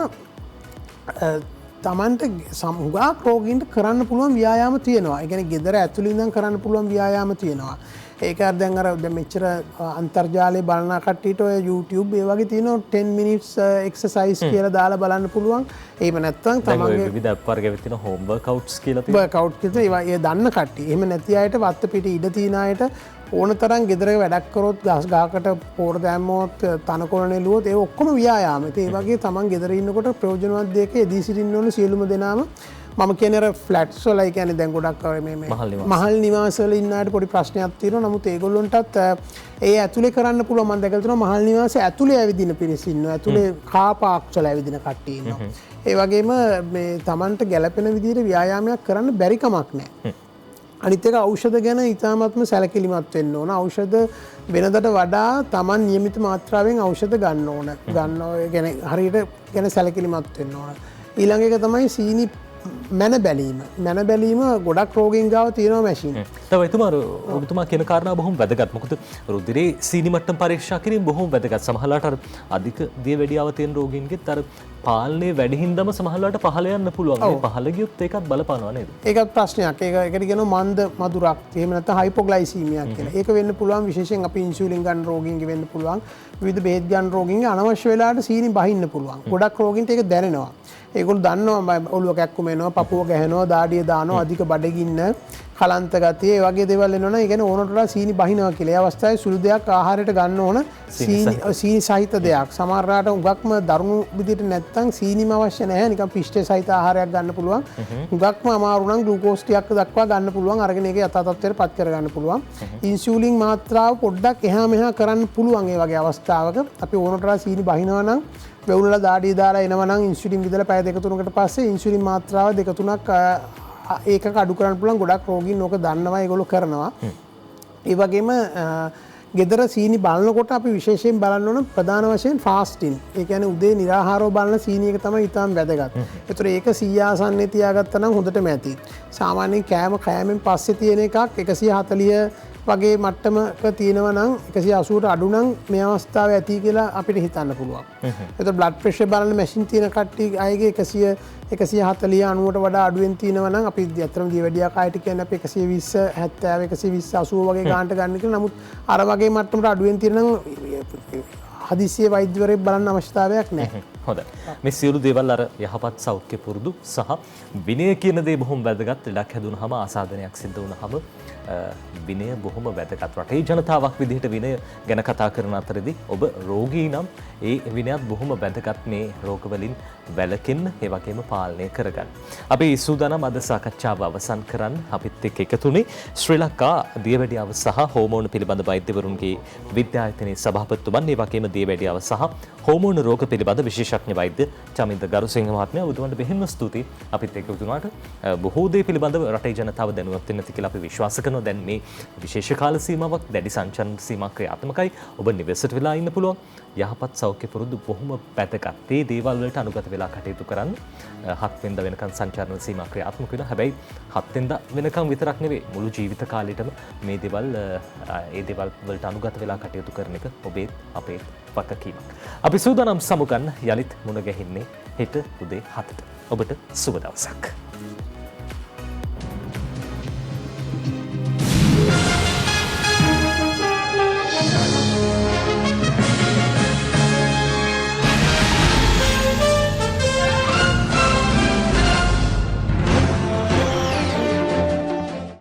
තමන්ට සමුගා රෝගීන්ට කරන්න පුළුවන් ව්‍යායාම තියෙනවා. ඒ කියන්නේ ගෙදර ඇතුළේ ඉඳන් කරන්න පුළුවන් ව්‍යායාම තියෙනවා. ඒක දැන් අර දැන් මෙච්චර අන්තර්ජාලයේ බලන කට්ටියට ඔය YouTube ඒ වගේ තියෙනවා 10 minutes exercise කියලා දාලා බලන්න පුළුවන්. එහෙම නැත්නම් තමන්ගේ විවිධ ඇප් වර්ග තියෙන home workouts කියලා තියෙනවා. workout කියලා ඒවා ඒ දන්න කට්ටිය. එහෙම නැති අයට වත්ත පිට ඉඩ තියන අයට ඕන තරම් ගෙදර වැඩක් කරොත් ගහකට පෝර දැම්මොත් තනකොළ නෙළුවොත් ඒ ඔක්කොම ව්‍යායාම. ඒ වගේ තමන් ගෙදර ඉන්නකොට ප්‍රයෝජනවත් දෙයක යෙදී සිටින්න ඕන සියලුම දෙනාම. මම කියන්නේ අර ෆ්ලැට්ස් වල ඒ කියන්නේ දැන් ගොඩක් මේ මහල් නිවාස වල ඉන්න අයට පොඩි ප්‍රශ්නයක් තියෙනවා. නමුත් ඒගොල්ලන්ටත් ඒ ඇතුලේ කරන්න පුළුවන්. මම දැකලා තියෙනවා මහල් නිවාසේ ඇතුලේ ඇවිදින පිරිස ඉන්නවා. ඇතුලේ කාර් පාක්ස් වල ඇවිදින කට්ටිය ඉන්නවා. ඒ වගේම මේ තමන්ට ගැළපෙන විදිහට ව්‍යායාමයක් කරන්න බැරි කමක් නැහැ. අනිත් එක ඖෂධ ගැන ඉතාමත්ම සැලකිලිමත් වෙන්න ඕන. ඖෂධ වෙනදට වඩා Taman නියමිත මාත්‍රාවෙන් ඖෂධ ගන්න ඕන. හරියට ගැන සැලකිලිමත් වෙන්න ඕන. ඊළඟ එක තමයි සීනි මැන බැලීම ගොඩක් රෝගීන් ගාව තියෙනවා මැෂින්. තව ඔබතුමා කියන කාරණා බොහොම වැදගත්. මොකද රුධිරේ සීනි මට්ටම පරීක්ෂා කිරීම බොහොම වැදගත්. සමහරවිට අර අධික දියවැඩියාව තියෙන රෝගීන්ගෙත් අර පාලනයේ වැඩි හින්දාම සමහරවිට පහළ යන්න පුළුවන්. මේ පහළ ගියොත් ඒකත් බලපානවා නේද? ඒකත් ප්‍රශ්නයක්. ඒකට කියනවා මන්ද මధుරක්. එහෙම නැත්නම් හයිපොග්ලයිසීමියක් කියලා. ඒක වෙන්න පුළුවන් විශේෂයෙන් අපි ඉන්සියුලින් ගන්න රෝගීන්ගේ වෙන්න පුළුවන්. විවිධ බෙහෙත් ගන්න රෝගීන්ගේ අනවශ්‍ය වෙලාවට සීනි බහින්න පුළුවන්. ගොඩක් රෝගීන්ට ඒක දැනෙනවා. ඒගොල්ලෝ දන්නවා ඔළුව කැක්කුම එනවා, පපුව ගැහෙනවා, දාඩිය දානවා, අධික බඩගින්න, කලන්ත ගතිය, ඒ වගේ දේවල් එනවනේ. ඒ කියන්නේ ඕනට වඩා සීනි බහිනවා කියලා. ඒ අවස්ථාවේ සුළු දෙයක් ආහාරයට ගන්න ඕන. සීනි සහිත දෙයක්. සමහරවිට උගක්ම දරුණු විදිහට නැත්තම් සීනිම අවශ්‍ය නැහැ. නිකන් පිෂ්ඨ සහිත ආහාරයක් ගන්න පුළුවන්. උගක්ම අමාරු නම් ග්ලූකෝස් ටිකක් දක්වා ගන්න පුළුවන්. අරගෙන ඒක යථා තත්ත්වයට පත් කර ගන්න පුළුවන්. ඉන්සියුලින් මාත්‍රාව පොඩ්ඩක් එහා මෙහා කරන්න පුළුවන්. ඒ වගේ අවස්ථාවක අපි ඕනට වඩා සීනි බහිනවා නම් වෙවුලලා දාඩිය දාලා එනවා නම් ඉන්සියුලින් විදලා පැය 2-3කට පස්සේ ඉන්සියුලින් මාත්‍රාව 2-3ක් ඒකක අඩු කරන්න පුළුවන්. ගොඩක් රෝගීන් ඕක දන්නවා, ඒගොල්ලෝ කරනවා. ඒ වගේම ගෙදර සීනි බලනකොට අපි විශේෂයෙන් බලන්න ඕන ප්‍රධාන වශයෙන් ෆාස්ටින්. ඒ කියන්නේ උදේ निराහාරව බලන සීනි එක තමයි ඊටාම් වැදගත්. ඒතර ඒක 100 ආසන්නයේ තියාගත්තා නම් හොඳටම ඇති. සාමාන්‍යයෙන් කෑමෙන් පස්සේ තියෙන එකක් 140 වගේ මට්ටමක තියෙනවා නම් 180ට අඩු නම් මේ අවස්ථාවේ ඇති කියලා අපිට හිතන්න පුළුවන්. ඒතර බ්ලඩ් ප්‍රෙෂර් බලන මැෂින් තියෙන කට්ටිය අයගේ 140 90ට වඩා අඩුවෙන් තියෙනවා නම් අපි ඇත්තටම දියවැඩියා කායට කියන්නේ අපි 120 70 120 80 වගේ ගානට ගන්න කියලා. නමුත් අර වගේ මට්ටමට අඩුවෙන් තියෙන නම් හදිසියේ වෛද්‍යවරයෙක් බලන්න අවශ්‍යතාවයක් නැහැ. හොඳයි. මේ සියලු දේවල් අර යහපත් සෞඛ්‍ය පුරුදු සහ විනය කියන දේ බොහොම වැදගත්. ලෙඩක් හැදුනහම ආසාදනයක් සිද්ධ වුනහම විනය බොහොම වැදගත්. රටේ ජනතාවක් විදිහට විනය ගැන කතා කරන අතරදී ඔබ රෝගී නම් ඒ විනයත් බොහොම වැදගත් මේ රෝග වලින් වැළකෙන්න ඒ වගේම පාලනය කරගන්න. අපි සූදානම් අද සාකච්ඡාව අවසන් කරන්න අපිත් එක්ක එකතුනේ ශ්‍රී ලංකා දියවැඩියාව සහ හෝමෝන පිළිබඳ වෛද්‍යවරුන්ගේ විද්‍යායතනයේ සභාපතිතුමන් ඒ වගේම දියවැඩියාව සහ හෝමෝන රෝග පිළිබඳ විශේෂඥ වෛද්‍ය චමින්ද ගරුසිංහ මහත්මයා ඔබතුමන්ට බෙහෙන්ම ස්තුතියි. අපිත් එක්ක වුණාට බොහෝ දේ පිළිබඳව රටේ ජනතාව දැනුවත් වෙන්න ඇති කියලා අපි විශ්වාස කරනවා. දැන් මේ විශේෂ කාල සීමාවක් දැඩි සංචාරන සීමාවක් ක්‍රියාත්මකයි. ඔබ නිවෙසට වෙලා ඉන්න පුළුවන්. යහපත් සෞඛ්‍ය පුරුදු බොහොම වැදගත්. මේ දේවල් වලට අනුගත වෙලා කටයුතු කරන්න. 7 වෙනිදා වෙනකන් සංචාරන සීමාවක් ක්‍රියාත්මක වෙනවා. හැබැයි 7 වෙනිදා වෙනකන් විතරක් නෙවෙයි මුළු ජීවිත කාලෙටම මේ දේවල් වලට අනුගත වෙලා කටයුතු කරන එක ඔබේ අපේ වගකීමක්. අපි සූදානම් සමුගන්න යලිත් මුණ ගැහින්නේ හෙට උදේ 7ට. ඔබට සුබ දවසක්.